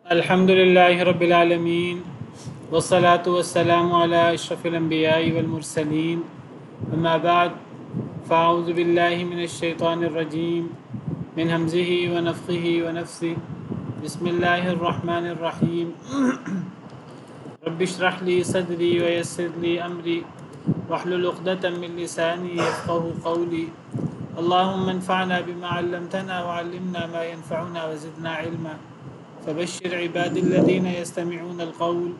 الحمد لله رب العالمين والصلاة والسلام على أشرف الأنبياء والمرسلين أما بعد فأعوذ بالله من الشيطان الرجيم من همزه ونفخه ونفثه بسم الله الرحمن الرحيم رب اشرح لي صدري ويسر لي أمري واحلل عقدة من لساني يفقه قولي اللهم انفعنا بما علمتنا وعلمنا ما ينفعنا وزدنا علما فبشر عباد الذين يستمعون القول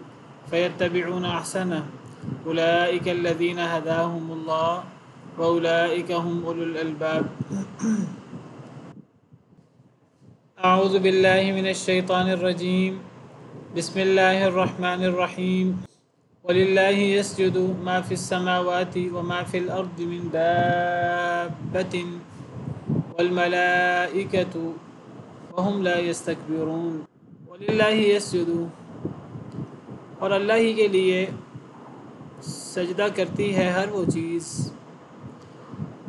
فيتبعون أحسنه أولئك الذين هداهم الله وأولئك هم أولو الألباب أعوذ بالله من الشيطان الرجيم بسم الله الرحمن الرحيم ولله يسجد ما في السماوات وما في الأرض من دابة والملائكة وهم لا يستكبرون وللہ یسجد اور اللہ ہی کے لیے سجدہ کرتی ہے ہر وہ چیز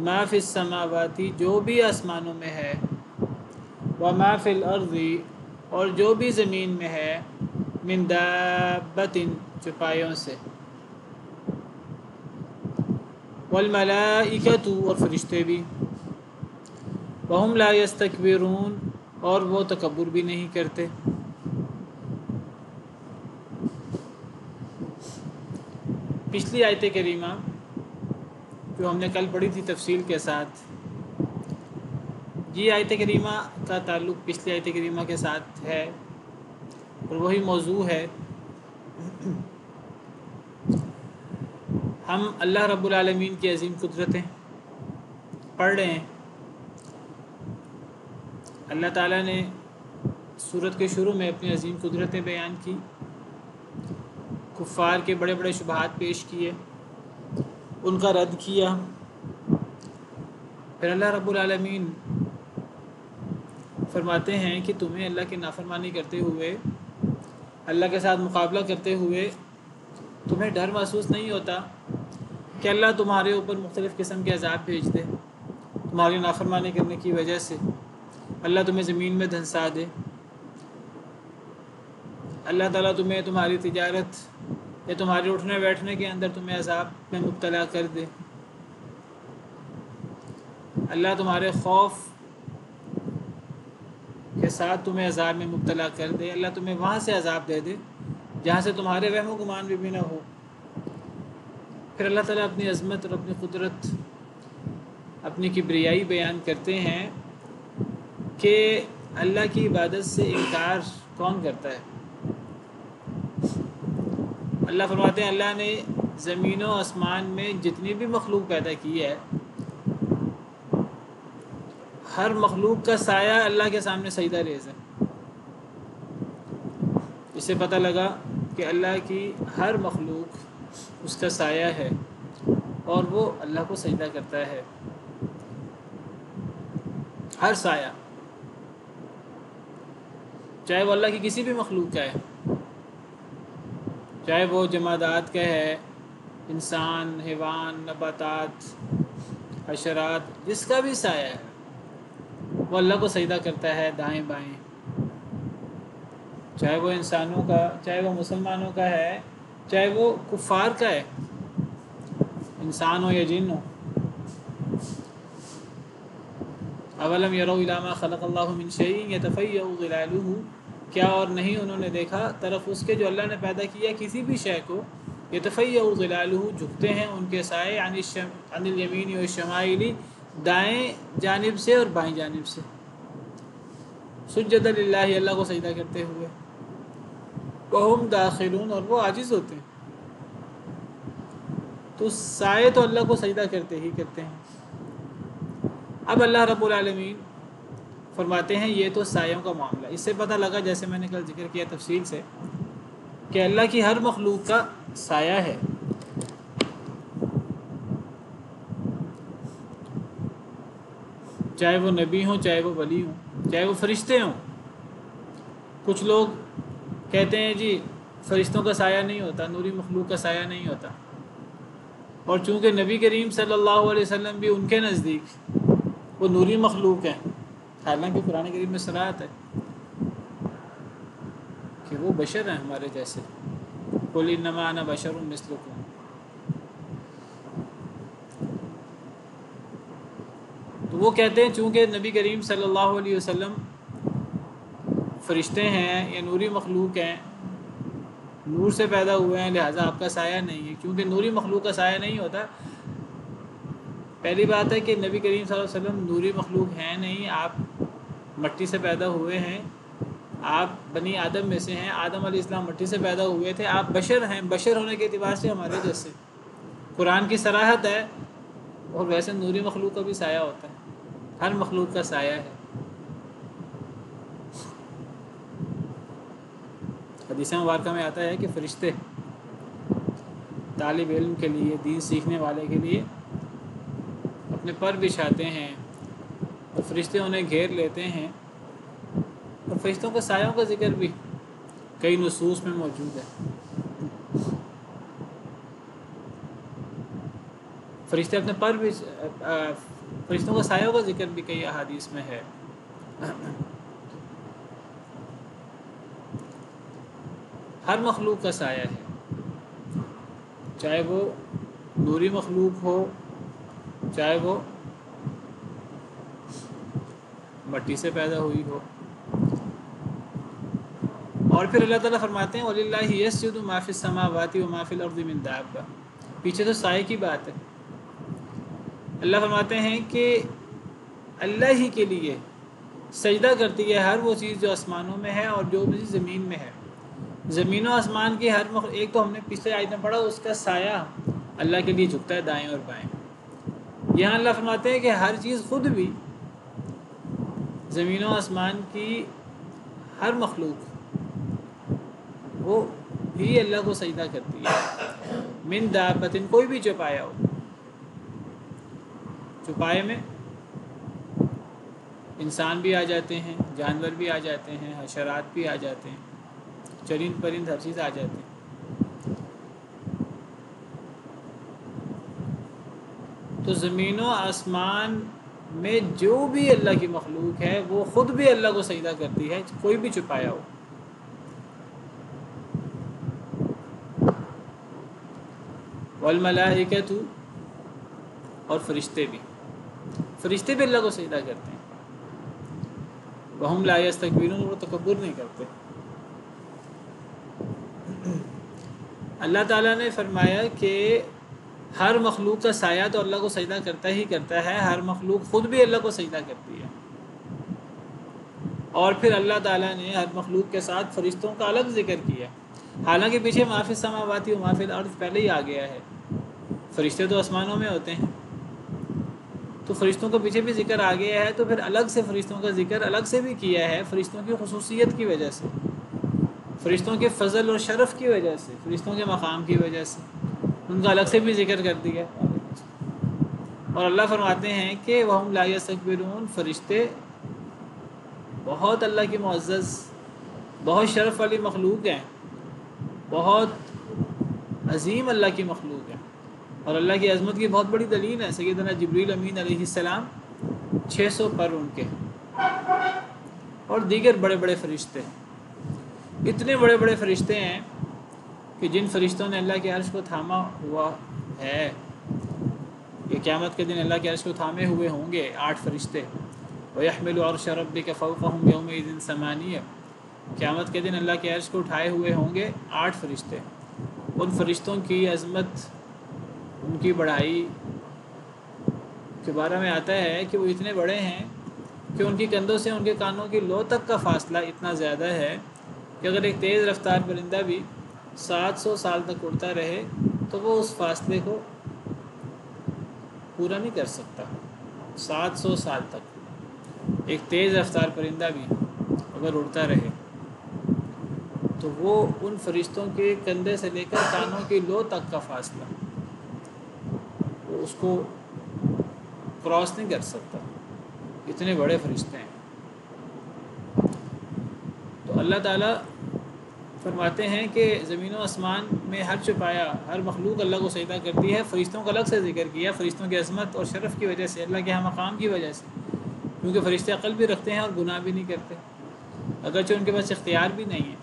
ما فی السماوات جو بھی آسمانوں میں ہے وما فی الارض اور جو بھی زمین میں ہے من دابۃ چپایوں سے والملائکۃ اور فرشتے بھی وہم لا یستکبرون اور وہ تکبر بھی نہیں کرتے۔ پچھلی آیت کریمہ جو ہم نے کل پڑھی تھی تفصیل کے ساتھ، یہ آیت کریمہ کا تعلق پچھلی آیت کریمہ کے ساتھ ہے اور وہی موضوع ہے۔ ہم اللہ رب العالمین کی عظیم قدرتیں پڑھ رہے ہیں۔ اللہ تعالیٰ نے سورت کے شروع میں اپنی عظیم قدرتیں بیان کی، کفار کے بڑے بڑے شبہات پیش کیے، ان کا رد کیا۔ پھر اللہ رب العالمین فرماتے ہیں کہ تمہیں اللہ کی نافرمانی کرتے ہوئے، اللہ کے ساتھ مقابلہ کرتے ہوئے تمہیں ڈر محسوس نہیں ہوتا کہ اللہ تمہارے اوپر مختلف قسم کے عذاب بھیج دے تمہاری نافرمانی کرنے کی وجہ سے، اللہ تمہیں زمین میں دھنسا دے، اللہ تعالیٰ تمہیں تمہاری تجارت یا تمہارے اٹھنے بیٹھنے کے اندر تمہیں عذاب میں مبتلا کر دے، اللہ تمہارے خوف کے ساتھ تمہیں عذاب میں مبتلا کر دے، اللہ تمہیں وہاں سے عذاب دے دے جہاں سے تمہارے وہم و گمان بھی نہ ہو۔ پھر اللہ تعالیٰ اپنی عظمت اور اپنی قدرت، اپنی کبریائی بیان کرتے ہیں کہ اللہ کی عبادت سے انکار کون کرتا ہے۔ اللہ فرماتے ہیں اللہ نے زمین و آسمان میں جتنی بھی مخلوق پیدا کی ہے، ہر مخلوق کا سایہ اللہ کے سامنے سجدہ ریز ہے۔ اس سے پتہ لگا کہ اللہ کی ہر مخلوق اس کا سایہ ہے اور وہ اللہ کو سجدہ کرتا ہے۔ ہر سایہ، چاہے وہ اللہ کی کسی بھی مخلوق کا ہے، چاہے وہ جمادات کا ہے، انسان، حیوان، نباتات، حشرات، جس کا بھی سایہ ہے وہ اللہ کو سجدہ کرتا ہے دائیں بائیں، چاہے وہ انسانوں کا، چاہے وہ مسلمانوں کا ہے، چاہے وہ کفار کا ہے، انسان ہو یا جن ہو۔ اولم یروا الی ما خلق اللہ من شیء یتفیأ ظلالہ، کیا اور نہیں انہوں نے دیکھا طرف اس کے جو اللہ نے پیدا کیا کسی بھی شے کو، یتفیأ ظلالہ جھکتے ہیں ان کے سائے، عن الیمین والشمائل دائیں جانب سے اور بائیں جانب سے، سجدا للہ اللہ کو سجدہ کرتے ہوئے، وہم داخلون اور وہ عاجز ہوتے ہیں۔ تو سائے تو اللہ کو سجدہ کرتے ہی کرتے ہیں۔ اب اللہ رب العالمین فرماتے ہیں یہ تو سایوں کا معاملہ، اس سے پتہ لگا جیسے میں نے کل ذکر کیا تفصیل سے کہ اللہ کی ہر مخلوق کا سایہ ہے۔ چاہے وہ نبی ہوں، چاہے وہ ولی ہوں، چاہے وہ فرشتے ہوں۔ کچھ لوگ کہتے ہیں جی فرشتوں کا سایہ نہیں ہوتا، نوری مخلوق کا سایہ نہیں ہوتا، اور چونکہ نبی کریم صلی اللہ علیہ وسلم بھی ان کے نزدیک وہ نوری مخلوق ہیں، حالانکہ قرآن کریم میں صراحت ہے کہ وہ بشر ہیں ہمارے جیسے، قل انما انا بشر مثلکم۔ تو وہ کہتے ہیں چونکہ نبی کریم صلی اللہ علیہ وسلم فرشتے ہیں یا نوری مخلوق ہیں، نور سے پیدا ہوئے ہیں، لہٰذا آپ کا سایہ نہیں ہے۔ کیونکہ نوری مخلوق کا سایہ نہیں ہوتا، پہلی بات ہے کہ نبی کریم صلی اللہ علیہ وسلم نوری مخلوق ہیں نہیں، آپ مٹی سے پیدا ہوئے ہیں، آپ بنی آدم میں سے ہیں، آدم علیہ السلام مٹی سے پیدا ہوئے تھے، آپ بشر ہیں، بشر ہونے کے اعتبار سے ہمارے جیسے قرآن کی صراحت ہے۔ اور ویسے نوری مخلوق کا بھی سایہ ہوتا ہے، ہر مخلوق کا سایہ ہے۔ حدیث مبارکہ میں آتا ہے کہ فرشتے طالب علم کے لیے، دین سیکھنے والے کے لیے اپنے پر بچھاتے ہیں اور فرشتے انہیں گھیر لیتے ہیں، اور فرشتوں کے سایوں کا ذکر بھی کئی نصوص میں موجود ہے۔ فرشتے اپنے پر بھی، فرشتوں کے سایوں کا ذکر بھی کئی احادیث میں ہے۔ ہر مخلوق کا سایہ ہے، چاہے وہ نوری مخلوق ہو، چاہے وہ مٹی سے پیدا ہوئی ہو۔ اور پھر اللہ تعالیٰ فرماتے ہیں وَلِلَّهِ يَسْجُدُ مَا فِي السَّمَاوَاتِ وَمَا فِي الْأَرْضِ مِن دَابَّةٍ۔ پیچھے تو سائے کی بات ہے، اللہ فرماتے ہیں کہ اللہ ہی کے لیے سجدہ کرتی ہے ہر وہ چیز جو آسمانوں میں ہے اور جو بھی زمین میں ہے۔ زمین و آسمان کی ہر ایک تو ہم نے پچھلے آیت میں پڑھا، اس کا سایہ اللہ کے لیے جھکتا ہے دائیں اور بائیں۔ یہاں اللہ فرماتے ہیں کہ ہر چیز خود بھی، زمین و آسمان کی ہر مخلوق وہ بھی اللہ کو سجدہ کرتی ہے۔ من دابۃ، کوئی بھی چوپایا ہو، چوپائے میں انسان بھی آ جاتے ہیں، جانور بھی آ جاتے ہیں، حشرات بھی آ جاتے ہیں، چرند پرند ہر چیز آ جاتے ہیں۔ تو زمین و آسمان میں جو بھی اللہ کی مخلوق ہے وہ خود بھی اللہ کو سجدہ کرتی ہے، کوئی بھی چھپایا ہو۔ والملائکۃ، اور فرشتے بھی، فرشتے بھی اللہ کو سجدہ کرتے ہیں۔ وہم لا یستکبرون، وہ تکبر نہیں کرتے۔ اللہ تعالیٰ نے فرمایا کہ ہر مخلوق کا سایہ تو اللہ کو سجدہ کرتا ہی کرتا ہے، ہر مخلوق خود بھی اللہ کو سجدہ کرتی ہے۔ اور پھر اللہ تعالیٰ نے ہر مخلوق کے ساتھ فرشتوں کا الگ ذکر کیا، حالانکہ پیچھے ما فی السماوات و ما فی الارض پہلے ہی آ گیا ہے۔ فرشتے تو آسمانوں میں ہوتے ہیں، تو فرشتوں کا پیچھے بھی ذکر آ گیا ہے، تو پھر الگ سے فرشتوں کا ذکر الگ سے بھی کیا ہے، فرشتوں کی خصوصیت کی وجہ سے، فرشتوں کے فضل اور شرف کی وجہ سے، فرشتوں کے مقام کی وجہ سے ان کا الگ سے بھی ذکر کر دیا۔ اور اللہ فرماتے ہیں کہ وہم لا یستکبرون، فرشتے بہت اللہ کی معزز، بہت شرف والی مخلوق ہیں، بہت عظیم اللہ کی مخلوق ہے، اور اللہ کی عظمت کی بہت بڑی دلیل ہے سیدنا جبریل امین علیہ السلام، 600 پر ان کے، اور دیگر بڑے بڑے فرشتے، اتنے بڑے بڑے فرشتے ہیں کہ جن فرشتوں نے اللہ کے عرش کو تھاما ہوا ہے، یہ قیامت کے دن اللہ کے عرش کو تھامے ہوئے ہوں گے 8 فرشتے۔ وَيَحْمِلُ عَرْشَ رَبِّكَ فَوْقَهُمْ يَوْمَئِذٍ ثَمَانِيَةٌ، قیامت کے دن اللہ کے عرش کو اٹھائے ہوئے ہوں گے 8 فرشتے۔ ان فرشتوں کی عظمت، ان کی بڑائی کے بارے میں آتا ہے کہ وہ اتنے بڑے ہیں کہ ان کی کندھوں سے ان کے کانوں کی لو تک کا فاصلہ اتنا زیادہ ہے کہ اگر ایک تیز رفتار پرندہ بھی 700 سال تک اڑتا رہے تو وہ اس فاصلے کو پورا نہیں کر سکتا۔ 700 سال تک ایک تیز رفتار پرندہ بھی اگر اڑتا رہے تو وہ ان فرشتوں کے کندھے سے لے کر کانوں کی لو تک کا فاصلہ وہ اس کو کراس نہیں کر سکتا، اتنے بڑے فرشتے ہیں۔ تو اللہ تعالیٰ فرماتے ہیں کہ زمین و آسمان میں ہر چھپایا، ہر مخلوق اللہ کو سجدہ کرتی ہے۔ فرشتوں کا الگ سے ذکر کیا، فرشتوں کی عظمت اور شرف کی وجہ سے، اللہ کے ہاں مقام کی وجہ سے، کیونکہ فرشتے عقل بھی رکھتے ہیں اور گناہ بھی نہیں کرتے، اگرچہ ان کے پاس اختیار بھی نہیں ہے،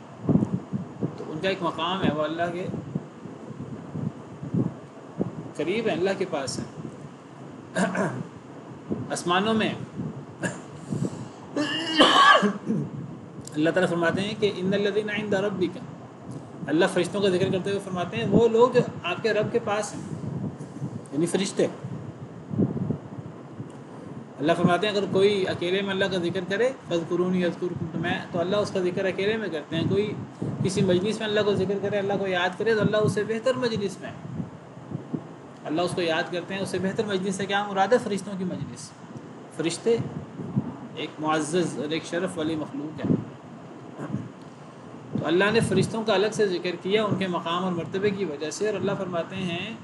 ان کا ایک مقام ہے، وہ اللہ کے قریب ہے، اللہ کے پاس ہے، آسمانوں میں۔ اللہ تعالیٰ فرماتے ہیں کہ ان الذین عند ربک، اللہ فرشتوں کا ذکر کرتے ہوئے فرماتے ہیں وہ لوگ جو آپ کے رب کے پاس ہیں، یعنی فرشتے۔ اللہ فرماتے ہیں اگر کوئی اکیلے میں اللہ کا ذکر کرے فاذکرونی اذکرکم، تو اللہ اس کا ذکر اکیلے میں کرتے ہیں۔ کوئی کسی مجلس میں اللہ کو ذکر کرے، اللہ کو یاد کرے، تو اللہ اس سے بہتر مجلس میں ہے، اللہ اس کو یاد کرتے ہیں، اس سے بہتر مجلس سے کیا مراد ہے؟ فرشتوں کی مجلس۔ فرشتے ایک معزز اور ایک شرف والی مخلوق ہے، تو اللہ نے فرشتوں کا الگ سے ذکر کیا ان کے مقام اور مرتبے کی وجہ سے، اور اللہ فرماتے ہیں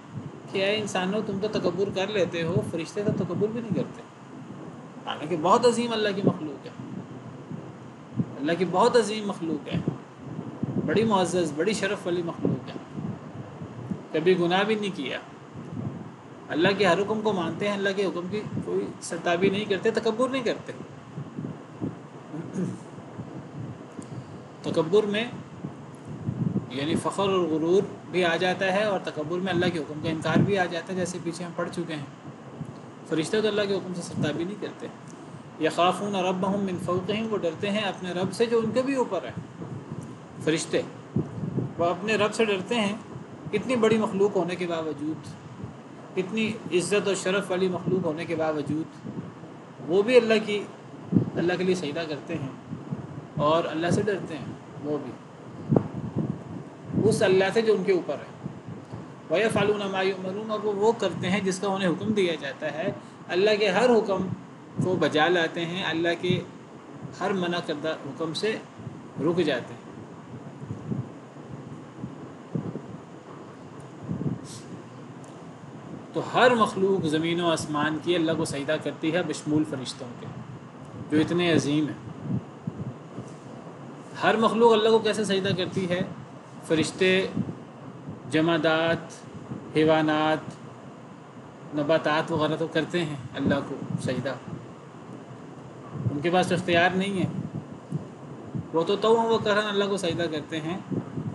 کہ اے انسانوں تم تو تکبر کر لیتے ہو، فرشتے تو تکبر بھی نہیں کرتے، حالانکہ بہت عظیم اللہ کی مخلوق ہے، اللہ کی بہت عظیم مخلوق ہے، بڑی معزز بڑی شرف والی مخلوق ہے، کبھی گناہ بھی نہیں کیا، اللہ کے ہر حکم کو مانتے ہیں، اللہ کے حکم کی کوئی سرتابی نہیں کرتے، تکبر نہیں کرتے۔ تکبر میں یعنی فخر اور غرور بھی آ جاتا ہے، اور تکبر میں اللہ کے حکم کا انکار بھی آ جاتا ہے، جیسے پیچھے ہم پڑھ چکے ہیں۔ فرشتے تو اللہ کے حکم سے سرتابی نہیں کرتے۔ یخافون ربہم من فوقہم، وہ ڈرتے ہیں اپنے رب سے جو ان کے بھی اوپر ہے۔ فرشتے وہ اپنے رب سے ڈرتے ہیں، اتنی بڑی مخلوق ہونے کے باوجود، اتنی عزت اور شرف والی مخلوق ہونے کے باوجود وہ بھی اللہ کے لیے سجدہ کرتے ہیں اور اللہ سے ڈرتے ہیں، وہ بھی اس اللہ سے جو ان کے اوپر ہے۔ وَيَفْعَلُونَ مَا يُؤْمَرُونَ، اور وہ کرتے ہیں جس کا انہیں حکم دیا جاتا ہے، اللہ کے ہر حکم کو بجا لاتے ہیں، اللہ کے ہر منع کردہ حکم سے رک جاتے ہیں۔ تو ہر مخلوق زمین و آسمان کی اللہ کو سجدہ کرتی ہے بشمول فرشتوں کے جو اتنے عظیم ہیں۔ ہر مخلوق اللہ کو کیسے سجدہ کرتی ہے؟ فرشتے، جمادات، حیوانات، نباتات وغیرہ تو کرتے ہیں اللہ کو سجدہ، ان کے پاس اختیار نہیں ہے، وہ تو وہ کرن اللہ کو سجدہ کرتے ہیں،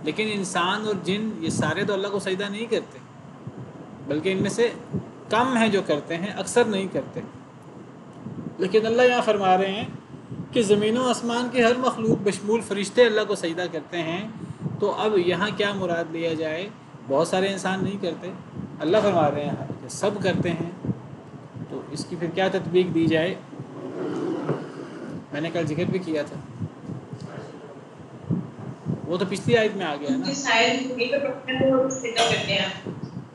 لیکن انسان اور جن یہ سارے تو اللہ کو سجدہ نہیں کرتے، بلکہ ان میں سے کم ہیں جو کرتے ہیں، اکثر نہیں کرتے۔ لیکن اللہ یہاں فرما رہے ہیں کہ زمین و آسمان کے ہر مخلوق بشمول فرشتے اللہ کو سجدہ کرتے ہیں، تو اب یہاں کیا مراد لیا جائے؟ بہت سارے انسان نہیں کرتے، اللہ فرما رہے ہیں کہ سب کرتے ہیں، تو اس کی پھر کیا تطبیق دی جائے؟ میں نے کل ذکر بھی کیا تھا، وہ تو پچھلی آیت میں آ گیا نا،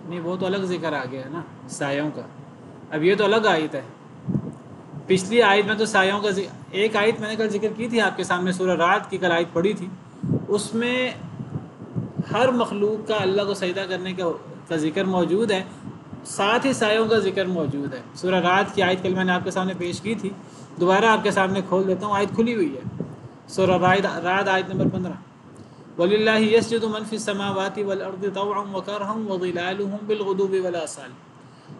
نہیں وہ تو الگ ذکر آ گیا نا سایوں کا، اب یہ تو الگ آیت ہے۔ پچھلی آیت میں تو سایوں کا ایک آیت میں نے کل ذکر کی تھی آپ کے سامنے، سورہ رعد کی کل آیت پڑھی تھی، اس میں ہر مخلوق کا اللہ کو سجدہ کرنے کا ذکر موجود ہے، ساتھ ہی سایوں کا ذکر موجود ہے۔ سورہ رعد کی آیت کل میں نے آپ کے سامنے پیش کی تھی، دوبارہ آپ کے سامنے کھول دیتا ہوں، آیت کھلی ہوئی ہے، سورہ رعد آیت نمبر 15۔ وَلِلَّهِ يَسْجُدُ مَنْ فِي السَّمَاوَاتِ وَالْأَرْضِ طَوْعًا وَكَرْهًا وَظِلَالُهُم بِالْغُدُوِّ وَالْآصَالِ،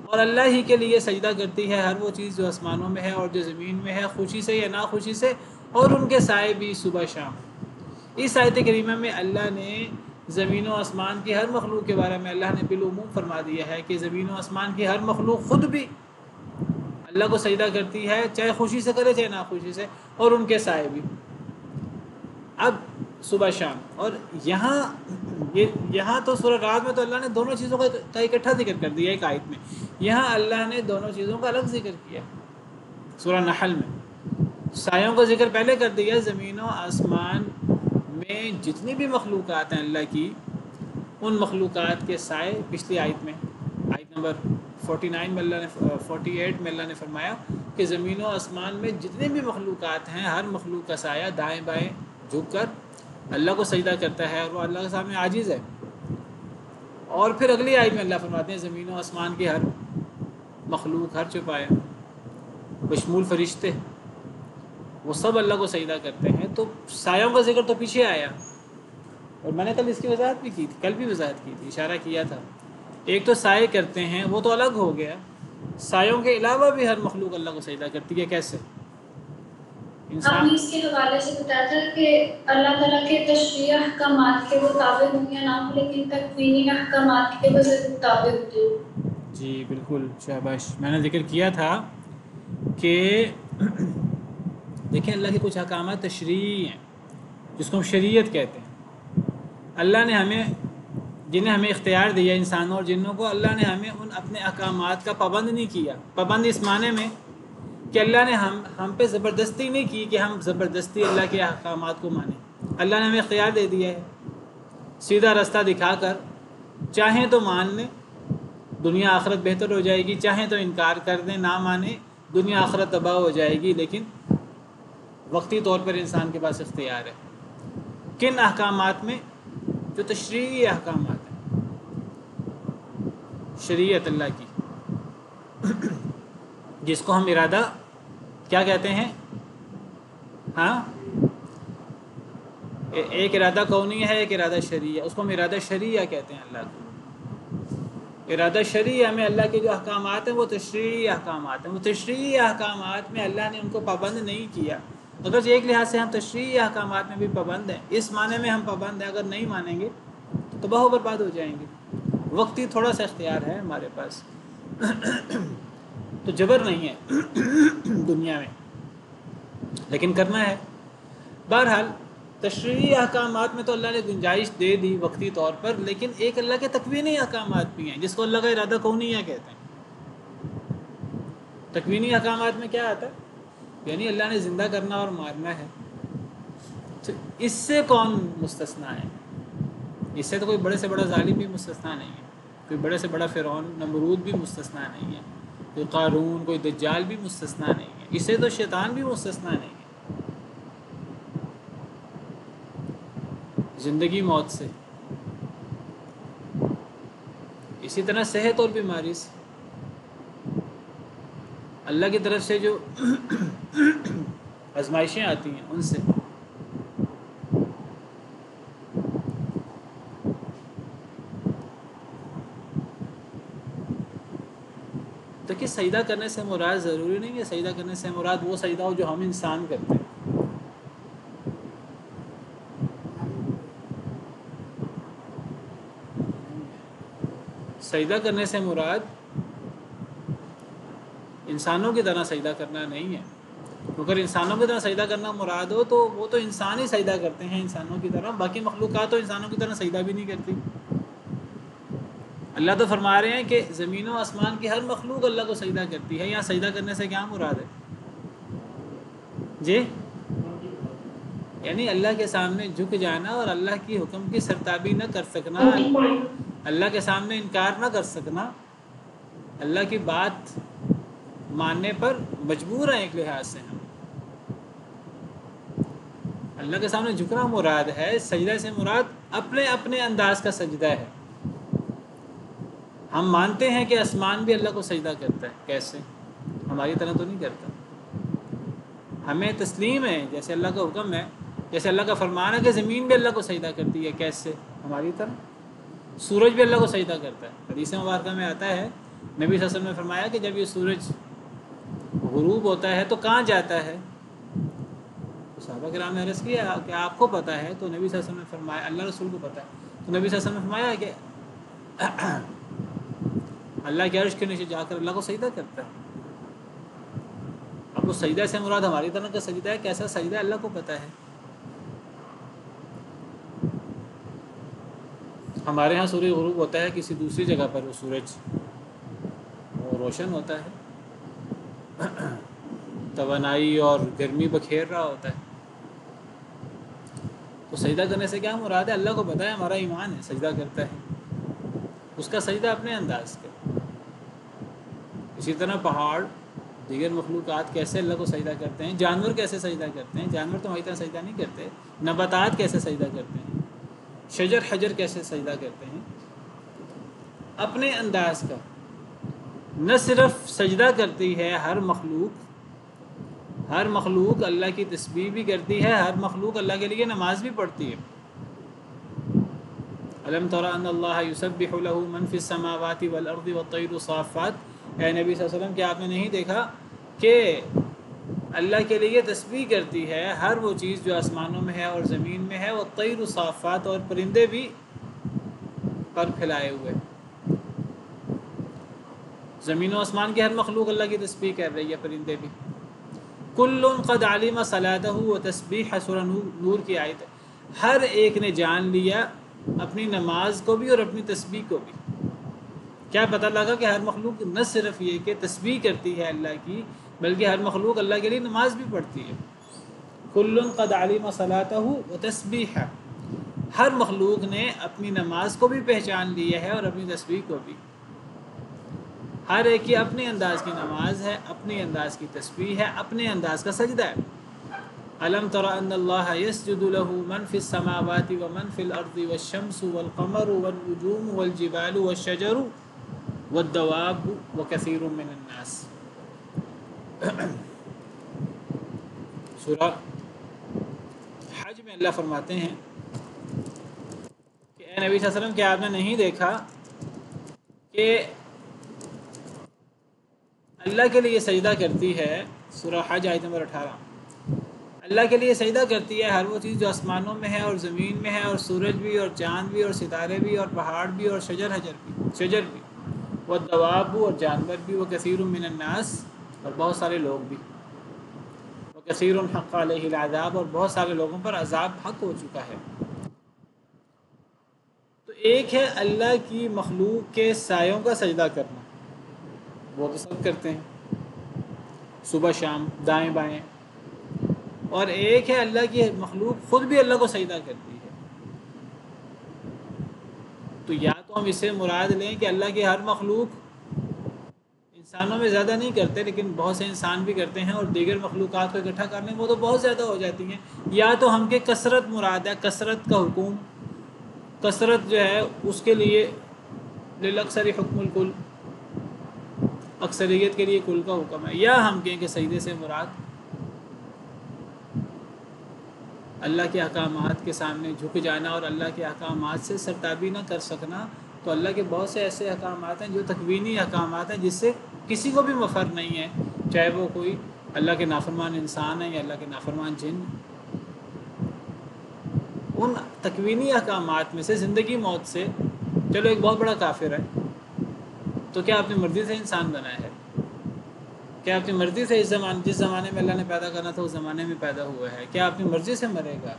اور اللہ ہی کے لیے سجدہ کرتی ہے ہر وہ چیز جو آسمانوں میں ہے اور جو زمین میں ہے، خوشی سے یا ناخوشی سے، اور ان کے سائے بھی صبح شام۔ اس آیت کریمہ میں اللہ نے زمین و آسمان کی ہر مخلوق کے بارے میں اللہ نے بالعموم فرما دیا ہے کہ زمین و آسمان کی ہر مخلوق خود بھی اللہ کو سجدہ کرتی ہے، چاہے خوشی سے کرے چاہے ناخوشی سے، اور ان کے سائے بھی۔ اب صبح شام، اور یہاں تو سورہ رعد میں تو اللہ نے دونوں چیزوں کا اکٹھا ذکر کر دیا ایک آیت میں، یہاں اللہ نے دونوں چیزوں کا الگ ذکر کیا۔ سورہ نحل میں سایوں کا ذکر پہلے کر دیا، زمین و آسمان میں جتنی بھی مخلوقات ہیں اللہ کی، ان مخلوقات کے سائے پچھلی آیت میں، آیت نمبر 48 میں اللہ نے فرمایا کہ زمین و آسمان میں جتنے بھی مخلوقات ہیں، ہر مخلوق کا سایہ دائیں بائیں جھک کر اللہ کو سجدہ کرتا ہے، اور وہ اللہ کے سامنے عاجز ہے۔ اور پھر اگلی آیت میں اللہ فرماتے ہیں زمین و آسمان کی ہر مخلوق، ہر چوپایا بشمول فرشتے، وہ سب اللہ کو سجدہ کرتے ہیں۔ تو سایوں کا ذکر تو پیچھے آیا، اور میں نے کل اس کی وضاحت بھی کی تھی، کل بھی وضاحت کی تھی، اشارہ کیا تھا۔ ایک تو سائے کرتے ہیں، وہ تو الگ ہو گیا، سایوں کے علاوہ بھی ہر مخلوق اللہ کو سجدہ کرتی ہے۔ کیسے؟ انسان آپ نے اس کے حوالے سے بتایا تھا کہ اللہ تعالیٰ کے تشریعی احکامات کے وہ تابع ہوں یا نہ ہوں، لیکن تکوینی احکامات کے وہ ضرور تابع ہوتے ہیں۔ جی بالکل شاباش، میں نے ذکر کیا تھا کہ دیکھیں اللہ کے کچھ احکامات تشریعی ہیں جس کو ہم شریعت کہتے ہیں۔ اللہ نے ہمیں جنہیں ہمیں اختیار دیا انسانوں اور جنوں کو، اللہ نے ہمیں ان اپنے احکامات کا پابند نہیں کیا۔ پابند اس معنی میں کہ اللہ نے ہم پہ زبردستی نہیں کی کہ ہم زبردستی اللہ کے احکامات کو مانیں۔ اللہ نے ہمیں اختیار دے دیا ہے سیدھا راستہ دکھا کر، چاہیں تو مان لیں دنیا آخرت بہتر ہو جائے گی، چاہیں تو انکار کر دیں نہ مانیں دنیا آخرت تباہ ہو جائے گی، لیکن وقتی طور پر انسان کے پاس اختیار ہے۔ کن احکامات میں؟ جو تشریعی احکامات ہیں، شریعت اللہ کی، جس کو ہم ارادہ کیا کہتے ہیں؟ ہاں، ایک ارادہ کونی ہے، ایک ارادہ شرعی ہے، اس کو ہم ارادہ شرعیہ کہتے ہیں۔ اللہ کو ارادہ شرعیہ میں اللہ کے جو احکامات ہیں وہ تشریعی احکامات ہیں۔ وہ تشریعی احکامات میں اللہ نے ان کو پابند نہیں کیا، اگرچہ ایک لحاظ سے ہم تشریعی احکامات میں بھی پابند ہیں، اس معنی میں ہم پابند ہیں اگر نہیں مانیں گے تو تباہ و برباد ہو جائیں گے۔ وقتی تھوڑا سا اختیار ہے ہمارے پاس، تو جبر نہیں ہے دنیا میں، لیکن کرنا ہے۔ بہرحال تشریعی احکامات میں تو اللہ نے گنجائش دے دی وقتی طور پر، لیکن ایک اللہ کے تکوینی احکامات بھی ہیں جس کو اللہ کا ارادہ کونیہ کہتے ہیں۔ تکوینی احکامات میں کیا آتا ہے؟ یعنی اللہ نے زندہ کرنا اور مارنا ہے، تو اس سے کون مستثنا ہے؟ اس سے تو کوئی بڑے سے بڑا ظالم بھی مستثنا نہیں ہے، کوئی بڑے سے بڑا فرعون نمرود بھی مستثنا نہیں ہے، کوئی قارون کوئی دجال بھی مستثنا نہیں ہے، اس سے تو شیطان بھی مستثنا نہیں ہے۔ زندگی موت سے، اسی طرح صحت اور بیماری سے، اللہ کی طرف سے جو آزمائشیں آتی ہیں ان سے۔ تو کہ سجدہ کرنے سے مراد ضروری نہیں ہے سجدہ کرنے سے مراد وہ سجدہ ہو جو ہم انسان کرتے ہیں۔ سجدہ کرنے سے مراد انسانوں کی طرح سجدہ کرنا نہیں ہے، اگر انسانوں کی طرح سجدہ کرنا مراد ہو تو وہ تو انسان ہی سجدہ کرتے ہیں انسانوں کی طرح، باقی مخلوقات تو انسانوں کی طرح سجدہ بھی نہیں کرتی۔ اللہ تو فرما رہے ہیں کہ زمین و آسمان کی ہر مخلوق اللہ کو سجدہ کرتی ہے، یہاں سجدہ کرنے سے کیا مراد ہے؟ جی یعنی اللہ کے سامنے جھک جانا اور اللہ کی حکم کی سرتابی نہ کر سکنا، اللہ کے سامنے انکار نہ کر سکنا، اللہ کی بات ماننے پر مجبور ہیں ایک لحاظ سے ہم۔ اللہ کے سامنے جھکنا مراد ہے، سجدہ سے مراد اپنے اپنے انداز کا سجدہ ہے۔ ہم مانتے ہیں کہ آسمان بھی اللہ کو سجدہ کرتا ہے، کیسے؟ ہماری طرح تو نہیں کرتا۔ ہمیں تسلیم ہے جیسے اللہ کا حکم ہے، جیسے اللہ کا فرمان ہے کہ زمین بھی اللہ کو سجدہ کرتی ہے، کیسے؟ ہماری طرح۔ سورج بھی اللہ کو سجدہ کرتا ہے، حدیث مبارکہ میں آتا ہے نبی صلی اللہ علیہ وسلم نے فرمایا کہ جب یہ سورج غروب ہوتا ہے تو کہاں جاتا ہے؟ صحابہ کرام نے عرض کیا کہ آپ کو پتہ ہے؟ تو نبی صلی اللہ علیہ وسلم نے فرمایا اللہ رسول کو پتہ ہے، تو نبی صلی اللہ علیہ وسلم نے فرمایا کہ اللہ کے عرش کے نیچے جا کر اللہ کو سجدہ کرتا ہے۔ اب وہ سجدہ سے مراد ہماری طرح کا سجدہ ہے، کیسا سجدہ ہے اللہ کو پتہ ہے۔ ہمارے ہاں سورج غروب ہوتا ہے، کسی دوسری جگہ پر وہ سورج وہ روشن ہوتا ہے، توانائی اور گرمی بکھیر رہا ہوتا ہے۔ تو سجدہ کرنے سے کیا مراد ہے؟ اللہ کو پتہ ہے، ہمارا ایمان ہے سجدہ کرتا ہے، اس کا سجدہ اپنے انداز کا۔ اسی طرح پہاڑ دیگر مخلوقات کیسے اللہ کو سجدہ کرتے ہیں، جانور کیسے سجدہ کرتے ہیں، جانور تو ہماری طرح سجدہ نہیں کرتے، نباتات کیسے سجدہ کرتے ہیں، شجر حجر کیسے سجدہ کرتے ہیں، اپنے انداز کا۔ نہ صرف سجدہ کرتی ہے ہر مخلوق اللہ کی تسبیح بھی کرتی ہے، ہر مخلوق اللہ کے لیے نماز بھی پڑھتی ہے۔ الم تر ان اللہ یسبح له من فی السماوات والارض والطیر صافات، اے نبی صلی اللہ علیہ وسلم کیا آپ نے نہیں دیکھا کہ اللہ کے لیے تسبیح کرتی ہے ہر وہ چیز جو آسمانوں میں ہے اور زمین میں ہے، والطیر صافات، اور پرندے بھی پر پھیلائے ہوئے. زمین و آسمان کی ہر مخلوق اللہ کی تسبیح کر رہی ہے، پرندے بھی. کل قد علم صلاتہ و تسبیح، سورہ نور کی آیت ہے. ہر ایک نے جان لیا اپنی نماز کو بھی اور اپنی تسبیح کو بھی. کیا پتہ لگا کہ ہر مخلوق نہ صرف یہ کہ تسبیح کرتی ہے اللہ کی، بلکہ ہر مخلوق اللہ کے لیے نماز بھی پڑھتی ہے. کل قد علم صلاتہ و تسبیح، ہر مخلوق نے اپنی نماز کو بھی پہچان لیا ہے اور اپنی تسبیح کو بھی. ہر ایک کی اپنے انداز کی نماز ہے، اپنے انداز کی تسبیح ہے، اپنے انداز کا سجدہ ہے. الم تر ان اللہ یسجد له من فی السماوات ومن فی الارض والشمس والقمر والنجوم والجبال والشجر والدواب وکثیر من الناس. سورہ حج میں اللہ فرماتے ہیں کہ اے نبی صلی اللہ علیہ وسلم، کیا آپ نے نہیں دیکھا کہ اللہ کے لیے سجدہ کرتی ہے، سورہ حج آیت نمبر 18، اللہ کے لیے سجدہ کرتی ہے ہر وہ چیز جو آسمانوں میں ہے اور زمین میں ہے، اور سورج بھی اور چاند بھی اور ستارے بھی اور پہاڑ بھی اور شجر بھی، والدواب، اور جانور بھی، وکثیر من الناس، اور بہت سارے لوگ بھی، وکثیر حق علیہ العذاب، اور بہت سارے لوگوں پر عذاب حق ہو چکا ہے. تو ایک ہے اللہ کی مخلوق کے سایوں کا سجدہ کرنا، وہ تو سب کرتے ہیں صبح شام دائیں بائیں. اور ایک ہے اللہ کی مخلوق خود بھی اللہ کو سجدہ کرتی ہے. تو یا تو ہم اسے مراد لیں کہ اللہ کی ہر مخلوق انسانوں میں زیادہ نہیں کرتے، لیکن بہت سے انسان بھی کرتے ہیں، اور دیگر مخلوقات کو اکٹھا کرنے وہ تو بہت زیادہ ہو جاتی ہیں. یا تو ہم کے کثرت مراد ہے، کثرت کا حکم، کثرت جو ہے اس کے لیے للاکثر حکم الکل، اکثریت کے لیے کل کا حکم ہے. یا ہم کہیں کہ سجدے سے مراد اللہ کے احکامات کے سامنے جھک جانا اور اللہ کے احکامات سے سرتابی نہ کر سکنا. تو اللہ کے بہت سے ایسے احکامات ہیں جو تکوینی احکامات ہیں، جس سے کسی کو بھی مفر نہیں ہے، چاہے وہ کوئی اللہ کے نافرمان انسان ہے یا اللہ کے نافرمان جن. ان تکوینی احکامات میں سے زندگی موت سے، چلو ایک بہت بڑا کافر ہے، تو کیا اپنی مرضی سے انسان بنایا ہے؟ کیا اپنی مرضی سے جس زمانے میں اللہ نے پیدا کرنا تھا اس زمانے میں پیدا ہوا ہے؟ کیا اپنی مرضی سے مرے گا؟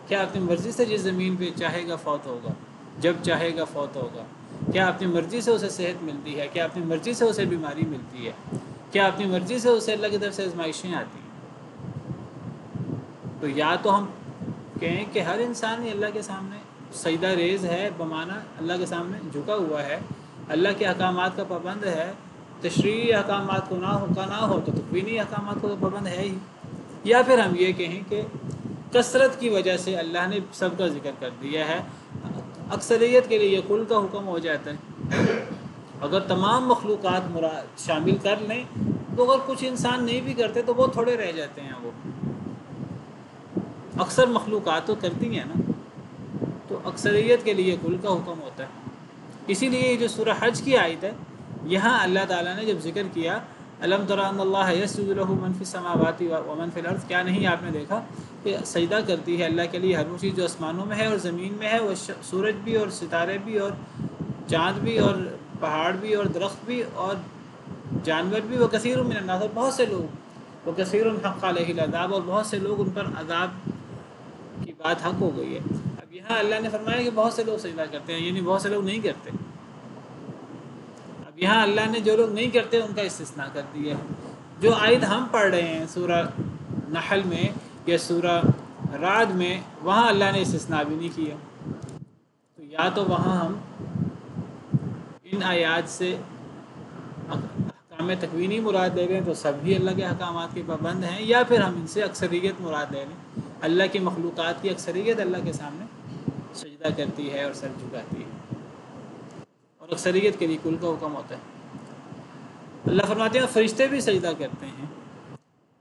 کیا اپنی مرضی سے جس زمین پہ چاہے گا فوت ہوگا، جب چاہے گا فوت ہوگا؟ کیا اپنی مرضی سے اسے صحت ملتی ہے؟ کیا اپنی مرضی سے اسے بیماری ملتی ہے؟ کیا اپنی مرضی سے اسے اللہ کی طرف سے آزمائشیں آتی ہیں؟ تو یا تو ہم کہیں کہ ہر انسان ہی اللہ کے سامنے سجدہ ریز ہے، بمانا اللہ کے سامنے جھکا ہوا ہے، اللہ کے احکامات کا پابند ہے. تشریعی احکامات کو نہ ہو تو تکوینی احکامات کو تو پابند ہے ہی. یا پھر ہم یہ کہیں کہ کثرت کی وجہ سے اللہ نے سب کا ذکر کر دیا ہے، اکثریت کے لیے کل کا حکم ہو جاتا ہے. اگر تمام مخلوقات شامل کر لیں تو اگر کچھ انسان نہیں بھی کرتے تو وہ تھوڑے رہ جاتے ہیں. وہ اکثر مخلوقات تو کرتی ہیں نا، تو اکثریت کے لیے کل کا حکم ہوتا ہے. اسی لیے یہ جو سورہ حج کی آیت ہے، یہاں اللہ تعالیٰ نے جب ذکر کیا الم تر ان اللہ یسجد له من فی السماوات ومن فی الارض، کیا نہیں آپ نے دیکھا کہ سجدہ کرتی ہے اللہ کے لیے ہر وہ چیز جو آسمانوں میں ہے اور زمین میں ہے، وہ سورج بھی اور ستارے بھی اور چاند بھی اور پہاڑ بھی اور درخت بھی اور جانور بھی، وہ کثیر من الناس، اور بہت سے لوگ، وہ کثیر حق علیہ العذاب، اور بہت سے لوگ ان پر عذاب کی بات حق ہو گئی ہے. اب یہاں اللہ نے فرمایا کہ بہت سے لوگ سجدہ کرتے ہیں، یعنی بہت سے لوگ نہیں کرتے. اب یہاں اللہ نے جو لوگ نہیں کرتے ان کا استثناء کر دیا ہے. جو آیت ہم پڑھ رہے ہیں سورہ نحل میں یا سورہ رعد میں، وہاں اللہ نے استثناء بھی نہیں کیا. تو یا تو وہاں ہم ان آیات سے احکام تکوینی مراد لے لیں تو سب بھی اللہ کے احکامات کے پابند ہیں، یا پھر ہم ان سے اکثریت مراد لے لیں، اللہ کی مخلوقات کی اکثریت اللہ کے سامنے سجدہ کرتی ہے اور سر جھکاتی ہے، اور اکثریت کے لیے کل کا حکم ہوتا ہے. اللہ فرماتے ہیں فرشتے بھی سجدہ کرتے ہیں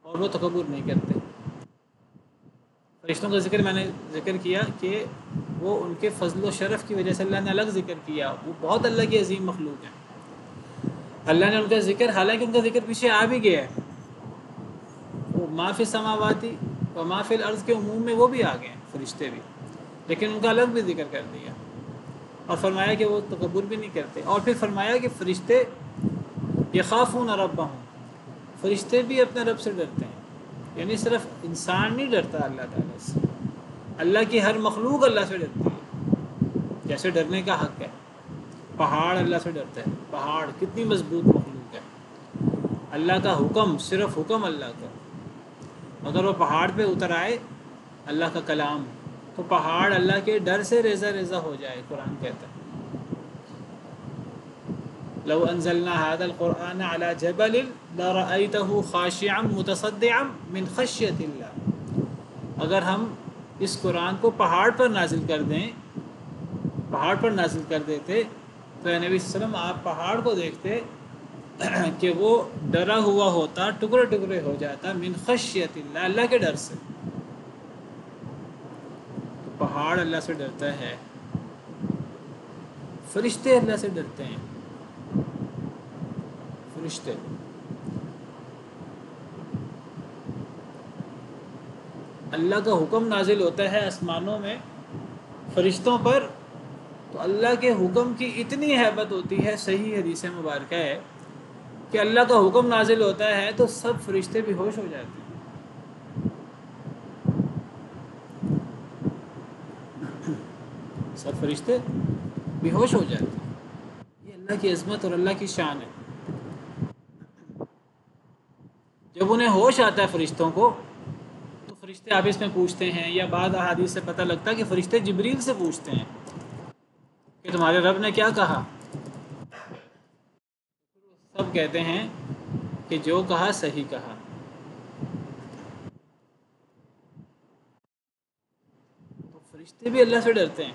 اور وہ تکبر نہیں کرتے. فرشتوں کا ذکر میں نے ذکر کیا کہ وہ ان کے فضل و شرف کی وجہ سے اللہ نے الگ ذکر کیا، وہ بہت اللہ کی عظیم مخلوق ہیں. اللہ نے ان کا ذکر، حالانکہ ان کا ذکر پیچھے آ بھی گیا ہے، وہ ما فی السماواتی و ما فی الارض کے عموم میں وہ بھی آ گئے ہیں فرشتے بھی، لیکن ان کا الگ بھی ذکر کر دیا اور فرمایا کہ وہ تکبر بھی نہیں کرتے، اور پھر فرمایا کہ فرشتے یخافون ربہم، فرشتے بھی اپنے رب سے ڈرتے ہیں، یعنی صرف انسان نہیں ڈرتا اللہ تعالیٰ سے، اللہ کی ہر مخلوق اللہ سے ڈرتی ہے، جیسے ڈرنے کا حق ہے۔ پہاڑ اللہ سے ڈرتا ہے، پہاڑ کتنی مضبوط مخلوق ہے، اللہ کا حکم صرف حکم اللہ کا، اگر وہ پہاڑ پہ اتر آئے اللہ کا کلام تو پہاڑ اللہ کے ڈر سے ریزہ ریزہ ہو جائے، قرآن کہتا ہے لو انزلنا هذا القرآن على جبل لرأيته خاشعا متصدعا من خشیۃ اللہ، اگر ہم اس قرآن کو پہاڑ پر نازل کر دیں، پہاڑ پر نازل کر دیتے تو اے نبی صلی اللہ علیہ وسلم آپ پہاڑ کو دیکھتے کہ وہ ڈرا ہوا ہوتا، ٹکڑے ٹکڑے ہو جاتا، من خشیۃ اللہ، اللہ کے ڈر سے۔ تو پہاڑ اللہ سے ڈرتا ہے، فرشتے اللہ سے ڈرتے ہیں، فرشتے۔ اللہ کا حکم نازل ہوتا ہے آسمانوں میں فرشتوں پر، تو اللہ کے حکم کی اتنی ہیبت ہوتی ہے، صحیح حدیث مبارکہ ہے کہ اللہ کا حکم نازل ہوتا ہے تو سب فرشتے بے ہوش ہو جاتے ہیں، سب فرشتے بے ہوش ہو جاتے ہیں۔ یہ اللہ کی عظمت اور اللہ کی شان ہے۔ جب انہیں ہوش آتا ہے فرشتوں کو تو فرشتے آپس میں پوچھتے ہیں، یا بعض احادیث سے پتہ لگتا ہے کہ فرشتے جبریل سے پوچھتے ہیں کہ تمہارے رب نے کیا کہا، سب کہتے ہیں کہ جو کہا صحیح کہا۔ تو فرشتے بھی اللہ سے ڈرتے ہیں۔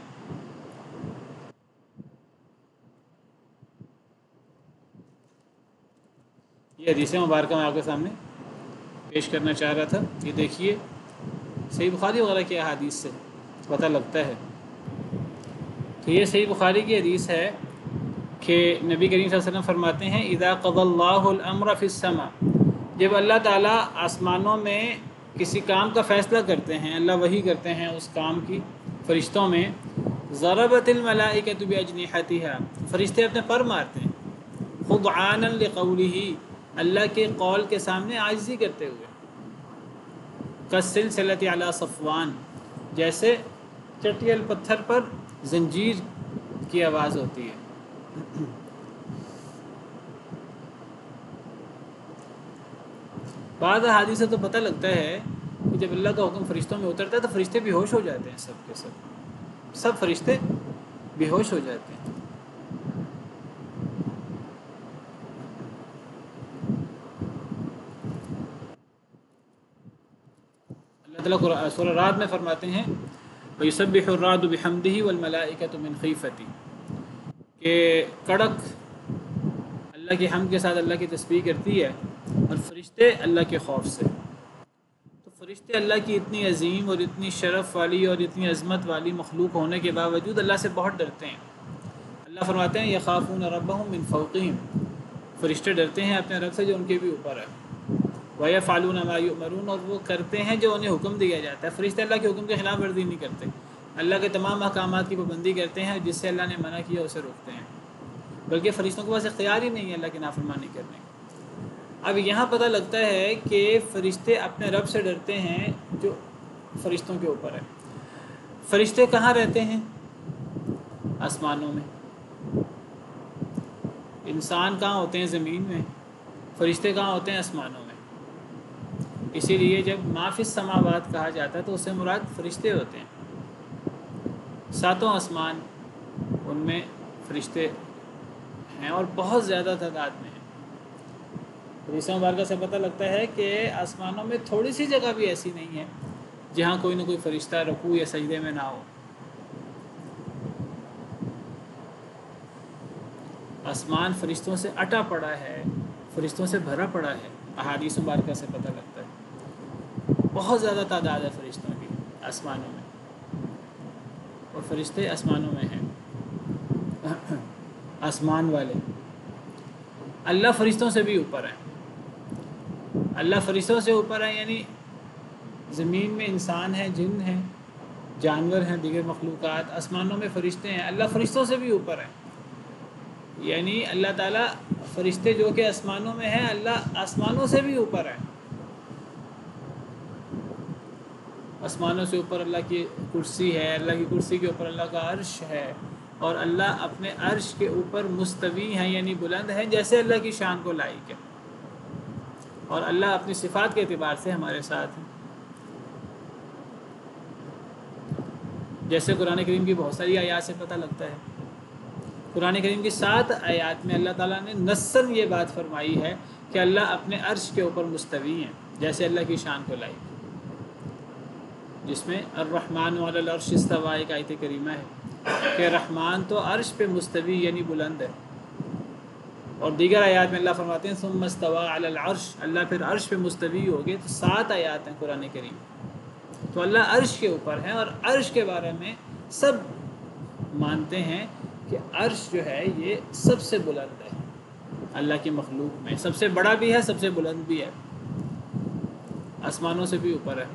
یہ حدیث مبارکہ میں آپ کے سامنے پیش کرنا چاہ رہا تھا، یہ دیکھیے صحیح بخاری وغیرہ کی احادیث سے پتہ لگتا ہے کہ یہ صحیح بخاری کی حدیث ہے کہ نبی کریم صلی اللہ علیہ وسلم فرماتے ہیں اذا قضى اللہ الامر فی السماء، جب اللہ تعالیٰ آسمانوں میں کسی کام کا فیصلہ کرتے ہیں، اللہ وحی کرتے ہیں اس کام کی فرشتوں میں، ضربت الملائکۃ باجنحتها، فرشتے اپنے پر مارتے ہیں، خضعانا لقولہ، اللہ کے قول کے سامنے عاجزی کرتے ہوئے، کالسلسلۃ علی صفوان، جیسے چٹیل پتھر پر زنجیر کی آواز ہوتی ہے۔ بعض احادیث سے تو پتہ لگتا ہے کہ جب اللہ کا حکم فرشتوں میں اترتا ہے تو فرشتے بے ہوش ہو جاتے ہیں، سب کے سب فرشتے بے ہوش ہو جاتے ہیں۔ اللہ تعالیٰ سورہ رعد میں فرماتے ہیں وَيُسَبِّحُ الرَّعْدُ بِحَمْدِهِ وَالْمَلَائِكَةُ مِنْ خِيفَتِهِ، کہ کڑک اللہ کی حمد کے ساتھ اللہ کی تسبیح کرتی ہے اور فرشتے اللہ کے خوف سے۔ تو فرشتے اللہ کی اتنی عظیم اور اتنی شرف والی اور اتنی عظمت والی مخلوق ہونے کے باوجود اللہ سے بہت ڈرتے ہیں۔ اللہ فرماتے ہیں یخافون ربہم من فوقہم، فرشتے ڈرتے ہیں اپنے رب سے جو ان کے بھی اوپر ہے، وَيَفْعَلُونَ مَا يُؤْمَرُونَ، اور وہ کرتے ہیں جو انہیں حکم دیا جاتا ہے۔ فرشتے اللہ کے حکم کے خلاف ورزی نہیں کرتے، اللہ کے تمام احکامات کی پابندی کرتے ہیں، جس سے اللہ نے منع کیا اسے روکتے ہیں، بلکہ فرشتوں کے پاس اختیار ہی نہیں ہے اللہ کی نافرمانی کرنے کا۔ اب یہاں پتہ لگتا ہے کہ فرشتے اپنے رب سے ڈرتے ہیں جو فرشتوں کے اوپر ہے۔ فرشتے کہاں رہتے ہیں؟ آسمانوں میں۔ انسان کہاں ہوتے ہیں؟ زمین میں۔ فرشتے کہاں ہوتے ہیں؟ آسمانوں میں۔ اسی لیے جب ما فی السماوات کہا جاتا ہے تو اس سے مراد فرشتے ہوتے ہیں۔ ساتوں آسمان ان میں فرشتے ہیں اور بہت زیادہ تعداد میں ہیں۔ حدیث مبارکہ سے پتہ لگتا ہے کہ آسمانوں میں تھوڑی سی جگہ بھی ایسی نہیں ہے جہاں کوئی نہ کوئی فرشتہ رکوع یا سجدے میں نہ ہو۔ آسمان فرشتوں سے اٹا پڑا ہے، فرشتوں سے بھرا پڑا ہے، احادیث مبارکہ سے پتہ لگتا ہے۔ بہت زیادہ تعداد ہے فرشتوں کی آسمانوں میں، اور فرشتے آسمانوں میں ہیں۔ آسمان والے اللہ فرشتوں سے بھی اوپر ہیں۔ اللہ فرشتوں سے اوپر ہے، یعنی زمین میں انسان ہیں، جن ہیں، جانور ہیں، دیگر مخلوقات، آسمانوں میں فرشتے ہیں، اللہ فرشتوں سے بھی اوپر ہے۔ یعنی اللہ تعالیٰ فرشتے جو کہ آسمانوں میں ہیں، اللہ آسمانوں سے بھی اوپر ہے۔ آسمانوں سے اوپر اللہ کی کرسی ہے، اللہ کی کرسی کے اوپر اللہ کا عرش ہے، اور اللہ اپنے عرش کے اوپر مستوی ہیں، یعنی بلند ہیں، جیسے اللہ کی شان کو لائق ہے، اور اللہ اپنی صفات کے اعتبار سے ہمارے ساتھ ہیں۔ جیسے قرآن کریم کی بہت ساری آیات سے پتہ لگتا ہے، قرآن کریم کی 7 آیات میں اللہ تعالیٰ نے نصاً یہ بات فرمائی ہے کہ اللہ اپنے عرش کے اوپر مستوی ہیں، جیسے اللہ کی شان کو لائق، جس میں الرحمن علی العرش استویٰ ایک آیت کریمہ ہے کہ رحمان تو عرش پہ مستوی یعنی بلند ہے، اور دیگر آیات میں اللہ فرماتے ہیں ثم استویٰ علی العرش، اللہ پھر عرش پہ مستوی ہو گئے۔ تو 7 آیات ہیں قرآن کریم، تو اللہ عرش کے اوپر ہے، اور عرش کے بارے میں سب مانتے ہیں کہ عرش جو ہے یہ سب سے بلند ہے، اللہ کی مخلوق میں سب سے بڑا بھی ہے، سب سے بلند بھی ہے، آسمانوں سے بھی اوپر ہے۔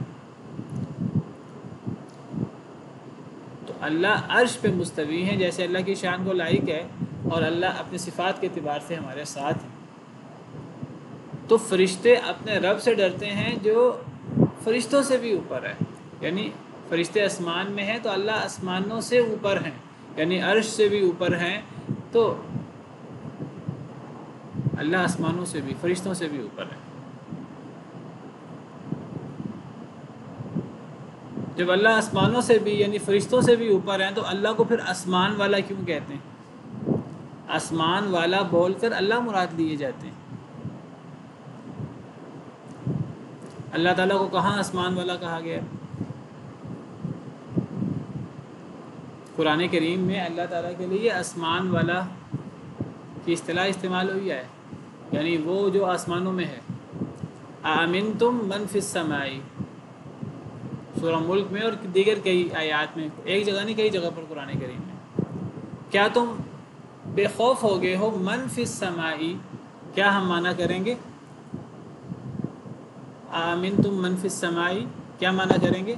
تو اللہ عرش پہ مستوی ہیں، جیسے اللہ کی شان کو لائق ہے، اور اللہ اپنی صفات کے اعتبار سے ہمارے ساتھ ہیں۔ تو فرشتے اپنے رب سے ڈرتے ہیں جو فرشتوں سے بھی اوپر ہے، یعنی فرشتے آسمان میں ہیں تو اللہ آسمانوں سے اوپر ہیں، یعنی عرش سے بھی اوپر ہیں، تو اللہ آسمانوں سے بھی، فرشتوں سے بھی اوپر ہے۔ جب اللہ آسمانوں سے بھی یعنی فرشتوں سے بھی اوپر ہیں تو اللہ کو پھر آسمان والا کیوں کہتے ہیں؟ آسمان والا بول کر اللہ مراد لیے جاتے ہیں۔ اللہ تعالیٰ کو کہاں آسمان والا کہا گیا؟ قرآن کریم میں اللہ تعالیٰ کے لیے آسمان والا کی اصطلاح استعمال ہوئی ہے، یعنی وہ جو آسمانوں میں ہے۔ آمنتم من فی السماء، سورہ ملک میں اور دیگر کئی آیات میں، ایک جگہ نہیں کئی جگہ پر قرآن کریم میں، کیا تم بے خوف ہو گئے ہو؟ من فی السماء کیا ہم معنی کریں گے؟ آمنتم من فی السماء کیا معنی کریں گے؟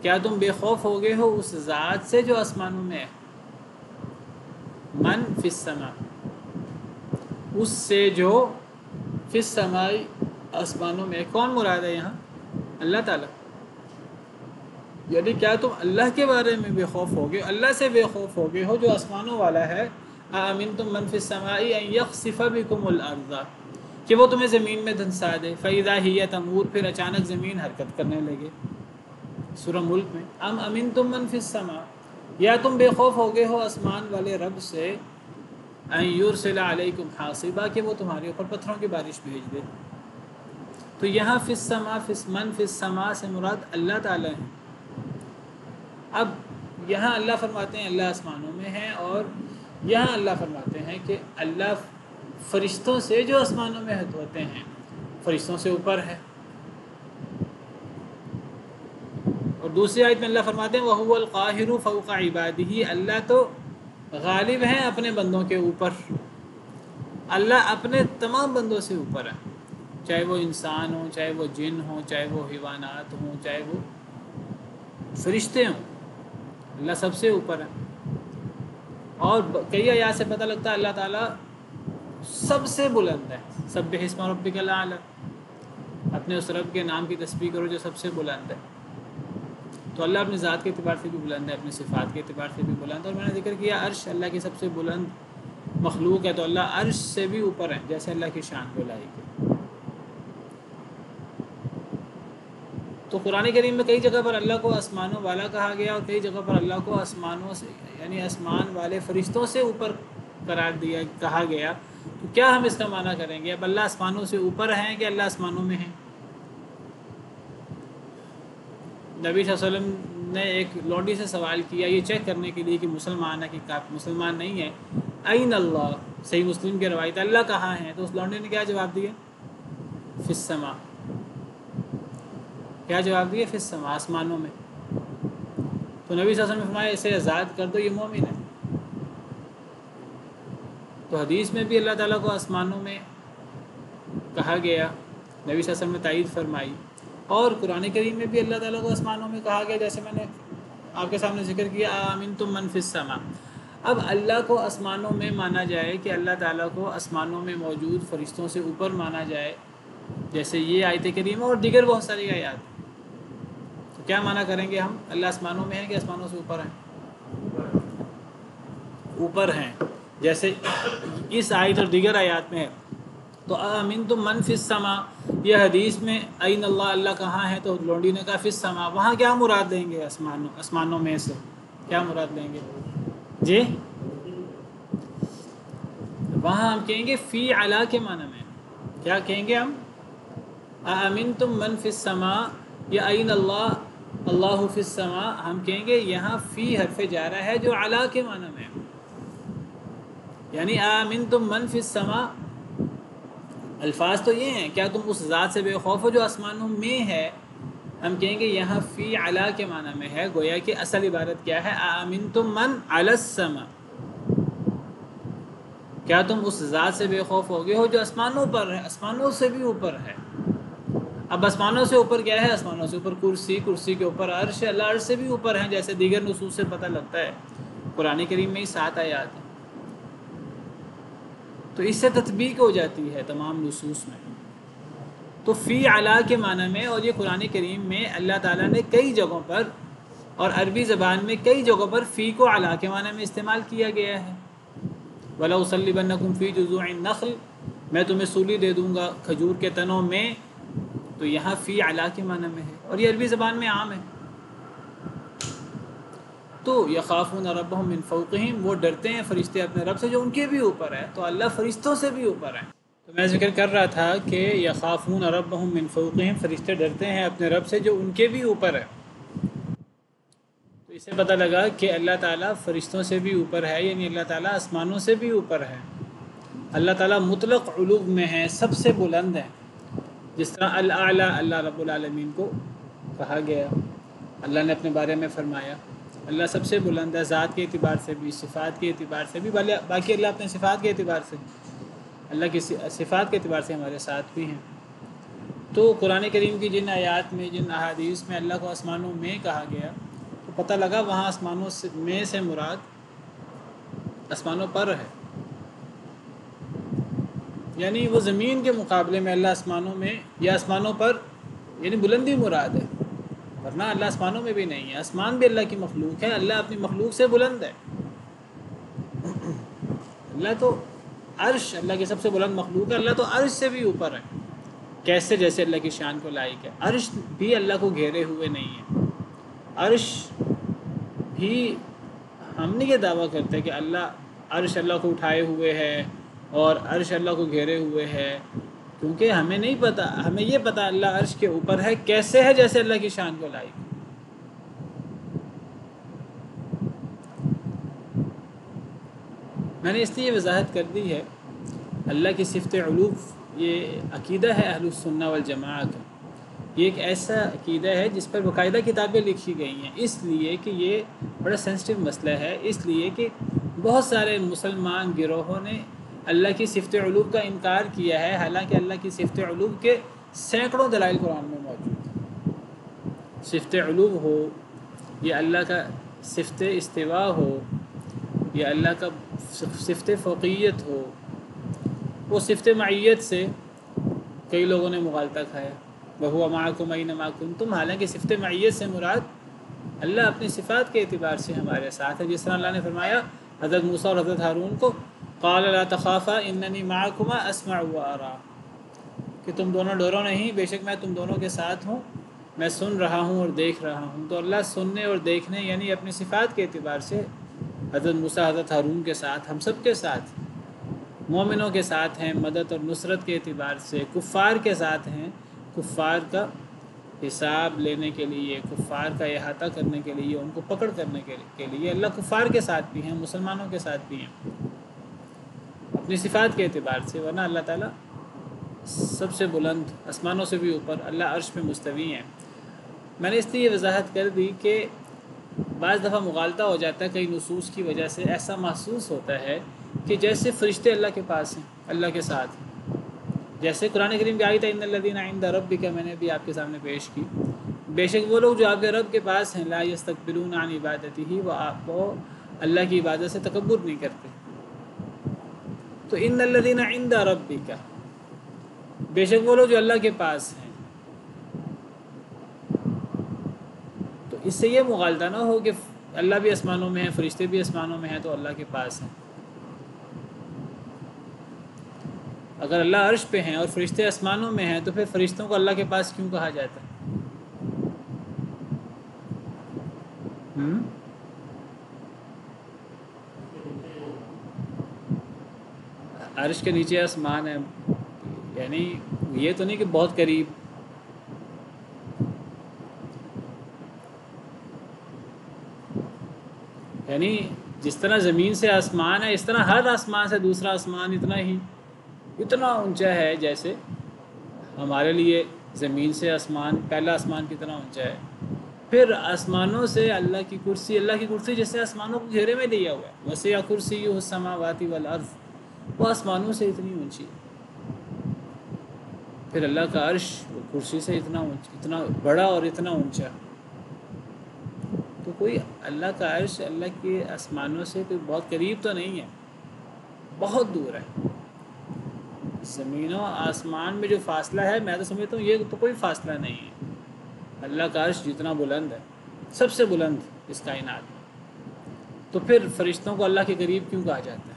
کیا تم بے خوف ہو گئے ہو اس ذات سے جو آسمانوں میں ہے؟ من فی السماء، اس سے جو فی السماء آسمانوں میں، کون مراد ہے یہاں؟ اللہ تعالیٰ۔ یعنی کیا تم اللہ کے بارے میں بے خوف ہو گئے، اللہ سے بے خوف ہو گئے ہو جو آسمانوں والا ہے؟ آمنتم من فی السماء ان یخسف بکم الارض، کہ وہ تمہیں زمین میں دھنسا دے، فاذا ہی تمور، پھر اچانک زمین حرکت کرنے لگے۔ سورہ ملک میں ام امنتم من فی السماء، یا تم بے خوف ہو گئے ہو آسمان والے رب سے، ان یرسل علیکم حاصبا، کہ وہ تمہارے اوپر پتھروں کی بارش بھیج دے۔ تو یہاں فی السماء، من فی السماء سے مراد اللہ تعالیٰ ہیں۔ اب یہاں اللہ فرماتے ہیں اللہ آسمانوں میں ہے، اور یہاں اللہ فرماتے ہیں کہ اللہ فرشتوں سے جو آسمانوں میں ہوتے ہیں، فرشتوں سے اوپر ہے۔ اور دوسری آیت میں اللہ فرماتے ہیں وَهُوَ الْقَاهِرُ فَوْقَ عِبَادِهِ، اللہ تو غالب ہیں اپنے بندوں کے اوپر، اللہ اپنے تمام بندوں سے اوپر ہے، چاہے وہ انسان ہوں، چاہے وہ جن ہوں، چاہے وہ حیوانات ہوں، چاہے وہ فرشتے ہوں، اللہ سب سے اوپر ہے۔ اور کئی آیات سے پتہ لگتا ہے اللہ تعالیٰ سب سے بلند ہے۔ سبح اسم ربک الاعلی، اپنے اس رب کے نام کی تسبیح کرو جو سب سے بلند ہے۔ تو اللہ اپنی ذات کے اعتبار سے بھی بلند ہے، اپنی صفات کے اعتبار سے بھی بلند ہے، اور میں نے ذکر کیا عرش اللہ کی سب سے بلند مخلوق ہے، تو اللہ عرش سے بھی اوپر ہے، جیسے اللہ کی شان کو لائق ہے۔ تو قرآن کریم میں کئی جگہ پر اللہ کو آسمانوں والا کہا گیا، اور کئی جگہ پر اللہ کو آسمانوں سے یعنی آسمان والے فرشتوں سے اوپر قرار دیا، کہا گیا۔ تو کیا ہم اس کا معنی کریں گے؟ اب اللہ آسمانوں سے اوپر ہیں کہ اللہ آسمانوں میں ہیں؟ نبی صلی اللہ علیہ وسلم نے ایک لونڈی سے سوال کیا یہ چیک کرنے کے لیے کہ مسلمان ہے کہ مسلمان نہیں ہے، این اللہ، صحیح مسلم کی روایت، اللہ کہاں ہے؟ تو اس لونڈی نے کیا جواب دیا؟ فی السماء۔ کیا جواب دیا؟ فی السماء، آسمانوں میں۔ تو نبی صلی اللہ علیہ وسلم نے فرمایا اسے آزاد کر دو، یہ مومن ہے۔ تو حدیث میں بھی اللہ تعالیٰ کو آسمانوں میں کہا گیا، نبی صلی اللہ علیہ وسلم نے تائید فرمائی، اور قرآن کریم میں بھی اللہ تعالیٰ کو آسمانوں میں کہا گیا، جیسے میں نے آپ کے سامنے ذکر کیا آمنتم من فی السماء۔ اب اللہ کو آسمانوں میں مانا جائے کہ اللہ تعالیٰ کو آسمانوں میں موجود فرشتوں سے اوپر مانا جائے، جیسے یہ آیت کریمہ اور دیگر بہت ساری آیات، تو کیا مانا کریں گے ہم؟ اللہ آسمانوں میں ہے کہ آسمانوں سے اوپر ہیں؟ اوپر ہیں، جیسے اس آیت اور دیگر آیات میں ہے۔ تو آمنتم من فی السماء، یہ حدیث میں این اللہ، اللہ کہاں ہے؟ تو لونڈی نے کہا فی السماء، وہاں کیا مراد لیں گے؟ آسمانوں میں سے کیا مراد لیں گے جی؟ وہاں ہم کہیں گے فی علی کے معنی میں، کیا کہیں گے ہم؟ آمنتم من فی السماء یا این اللہ، اللہ فی السماء، ہم کہیں گے یہاں فی حرف جارہ ہے جو علی کے معنی میں ہے، یعنی آمنتم من فی السماء، الفاظ تو یہ ہیں، کیا تم اس ذات سے بے خوف ہو جو آسمانوں میں ہے؟ ہم کہیں گے یہاں فی علی کے معنی میں ہے، گویا کہ اصل عبارت کیا ہے؟ آمنتم من علی السماء، کیا تم اس ذات سے بے خوف ہو گئے ہو جو آسمانوں پر ہے، آسمانوں سے بھی اوپر ہے۔ اب آسمانوں سے اوپر کیا ہے؟ آسمانوں سے اوپر کرسی، کرسی کے اوپر عرش، اللہ عرش سے بھی اوپر ہیں، جیسے دیگر نصوص سے پتہ لگتا ہے۔ قرآن کریم میں ہی 7 آیات ہیں، تو اس سے تطبیق ہو جاتی ہے تمام نصوص میں۔ تو فی علی کے معنی میں، اور یہ قرآن کریم میں اللہ تعالیٰ نے کئی جگہوں پر اور عربی زبان میں کئی جگہوں پر فی کو علی کے معنی میں استعمال کیا گیا ہے۔ وَلَأُصَلِّبَنَّكُمْ فِي جُذُوعِ النَّخْلِ، میں تمہیں سولی دے دوں گا کھجور کے تنوں میں، تو یہاں فی علی کے معنی میں ہے، اور یہ عربی زبان میں عام ہے۔ تو یخافون ربهم من فوقہم، وہ ڈرتے ہیں فرشتے اپنے رب سے جو ان کے بھی اوپر ہے، تو اللہ فرشتوں سے بھی اوپر ہے۔ تو میں ذکر کر رہا تھا کہ یخافون ربهم من فوقہم، فرشتے ڈرتے ہیں اپنے رب سے جو ان کے بھی اوپر ہے۔ تو اس سے پتہ لگا کہ اللہ تعالیٰ فرشتوں سے بھی اوپر ہے، یعنی اللہ تعالیٰ آسمانوں سے بھی اوپر ہے۔ اللہ تعالیٰ مطلق علو میں ہے، سب سے بلند ہے، جس طرح الاعلی اللہ رب العالمین کو کہا گیا، اللہ نے اپنے بارے میں فرمایا اللہ سب سے بلند ہے، ذات کے اعتبار سے بھی، صفات کے اعتبار سے بھی، باقی اللہ اپنے صفات کے اعتبار سے، اللہ کی صفات کے اعتبار سے ہمارے ساتھ بھی ہیں۔ تو قرآن کریم کی جن آیات میں، جن احادیث میں اللہ کو آسمانوں میں کہا گیا، تو پتہ لگا وہاں آسمانوں میں سے مراد آسمانوں پر ہے، یعنی وہ زمین کے مقابلے میں اللہ آسمانوں میں یا آسمانوں پر، یعنی بلندی مراد ہے، ورنہ اللہ آسمانوں میں بھی نہیں ہے، آسمان بھی اللہ کی مخلوق ہے، اللہ اپنی مخلوق سے بلند ہے۔ اللہ تو عرش اللہ کی سب سے بلند مخلوق ہے، اللہ تو عرش سے بھی اوپر ہے، کیسے؟ جیسے اللہ کی شان کو لائق ہے، عرش بھی اللہ کو گھیرے ہوئے نہیں ہے، عرش بھی ہم نہیں یہ دعویٰ کرتے کہ اللہ عرش اللہ کو اٹھائے ہوئے ہے اور عرش اللہ کو گھیرے ہوئے ہے، کیونکہ ہمیں نہیں پتہ، ہمیں یہ پتہ اللہ عرش کے اوپر ہے، کیسے ہے؟ جیسے اللہ کی شان کو لائق۔ میں نے اس لیے یہ وضاحت کر دی ہے، اللہ کی صفت علو یہ عقیدہ ہے اہل السنہ والجماعہ کا، یہ ایک ایسا عقیدہ ہے جس پر باقاعدہ کتابیں لکھی گئی ہیں، اس لیے کہ یہ بڑا سینسٹیو مسئلہ ہے، اس لیے کہ بہت سارے مسلمان گروہوں نے اللہ کی صفت علو کا انکار کیا ہے، حالانکہ اللہ کی صفت علو کے سینکڑوں دلائل قرآن میں موجود ہیں۔ صفت علو ہو، یا اللہ کا صفت استوا ہو، یا اللہ کا صفت فوقیت ہو، وہ صفت معیت سے کئی لوگوں نے مغالطہ کھایا، وَهُوَ مَعَكُمْ أَيْنَمَا كُنتُمْ، حالانکہ صفت معیت سے مراد اللہ اپنی صفات کے اعتبار سے ہمارے ساتھ ہے، جس طرح اللہ نے فرمایا حضرت موسیٰ اور حضرت ہارون کو قَالَ لَا تَخَافَا إِنَّنِي مَعَكُمَا أَسْمَعُ وَأَرَىٰ، کہ تم دونوں ڈرو نہیں، بے شک میں تم دونوں کے ساتھ ہوں، میں سن رہا ہوں اور دیکھ رہا ہوں۔ تو اللہ سننے اور دیکھنے یعنی اپنی صفات کے اعتبار سے حضرت موسیٰ حضرت ہارون کے ساتھ، ہم سب کے ساتھ، مومنوں کے ساتھ ہیں، مدد اور نصرت کے اعتبار سے کفار کے ساتھ ہیں، کفار کا حساب لینے کے لیے، کفار کا احاطہ کرنے کے لیے، ان کو پکڑ کرنے کے لیے اللہ کفار کے ساتھ بھی ہیں، مسلمانوں کے ساتھ بھی ہیں اپنی صفات کے اعتبار سے، ورنہ اللہ تعالیٰ سب سے بلند، آسمانوں سے بھی اوپر، اللہ عرش پہ مستوی ہیں۔ میں نے اس لیے یہ وضاحت کر دی کہ بعض دفعہ مغالطہ ہو جاتا ہے کئی نصوص کی وجہ سے، ایسا محسوس ہوتا ہے کہ جیسے فرشتے اللہ کے پاس ہیں، اللہ کے ساتھ ہیں، جیسے قرآن کریم کی آیت ہے ان الذین عند ربک، میں نے بھی آپ کے سامنے پیش کی، بے شک وہ لوگ جو آپ کے رب کے پاس ہیں، لا یستکبرون عن عبادتہ، وہ اللہ کی عبادت سے تکبر نہیں کرتے. تو ان الذین عند ربک، بے شک وہ لوگ جو اللہ کے پاس ہیں. تو اس سے یہ مغالطہ نہ ہو کہ اللہ بھی آسمانوں میں ہے، فرشتے بھی آسمانوں میں ہیں تو اللہ کے پاس ہیں. اگر اللہ عرش پہ ہیں اور فرشتے آسمانوں میں ہیں تو پھر فرشتوں کو اللہ کے پاس کیوں کہا جاتا ہے؟ عرش کے نیچے آسمان ہے، یعنی یہ تو نہیں کہ بہت قریب. یعنی جس طرح زمین سے آسمان ہے، اس طرح ہر آسمان سے دوسرا آسمان اتنا اونچا ہے، جیسے ہمارے لیے زمین سے آسمان پہلا آسمان کتنا اونچا ہے. پھر آسمانوں سے اللہ کی کرسی جیسے آسمانوں کو گھیرے میں لیا ہوا ہے. وسع کرسیہ السماوات والارض، وہ آسمانوں سے اتنی اونچی ہے. پھر اللہ کا عرش وہ کرسی سے اتنا بڑا اور اتنا اونچا. تو کوئی اللہ کا عرش اللہ کے آسمانوں سے کوئی بہت قریب تو نہیں ہے، بہت دور ہے. زمین و آسمان میں جو فاصلہ ہے، میں تو سمجھتا ہوں یہ تو کوئی فاصلہ نہیں ہے. اللہ کا عرش جتنا بلند ہے، سب سے بلند اس کائنات میں، تو پھر فرشتوں کو اللہ کے قریب کیوں کہا جاتا ہے؟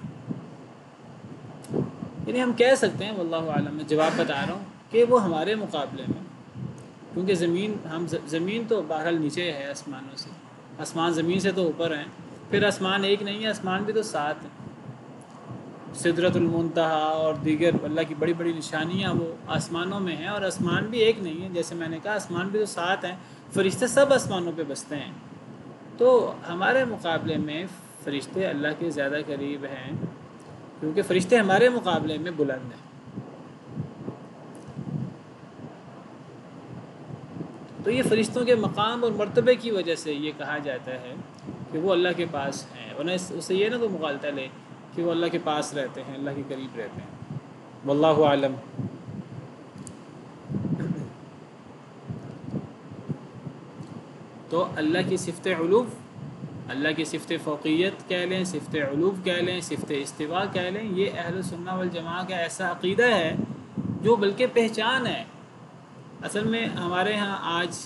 یعنی ہم کہہ سکتے ہیں واللہ عالم، میں جواب بتا رہا ہوں کہ وہ ہمارے مقابلے میں، کیونکہ زمین تو بہرحال نیچے ہے آسمانوں سے، آسمان زمین سے تو اوپر ہیں. پھر آسمان ایک نہیں ہے، آسمان بھی تو 7 ہیں. سدرۃ المنتہا اور دیگر اللہ کی بڑی بڑی نشانیاں وہ آسمانوں میں ہیں، اور آسمان بھی ایک نہیں ہے. جیسے میں نے کہا آسمان بھی تو 7 ہیں، فرشتے سب آسمانوں پہ بستے ہیں. تو ہمارے مقابلے میں فرشتے اللہ کے زیادہ قریب ہیں، کیونکہ فرشتے ہمارے مقابلے میں بلند ہیں. تو یہ فرشتوں کے مقام اور مرتبے کی وجہ سے یہ کہا جاتا ہے کہ وہ اللہ کے پاس ہیں، ورنہ اس سے یہ نہ کوئی مغالطہ لے کہ وہ اللہ کے پاس رہتے ہیں، اللہ کے قریب رہتے ہیں. واللہ عالم. تو اللہ کی صفت علو، اللہ کی صفت فوقیت کہہ لیں، صفت علو کہہ لیں، صفت استوا کہہ لیں، یہ اہل سنہ والجماعہ کا ایسا عقیدہ ہے جو بلکہ پہچان ہے. اصل میں ہمارے ہاں آج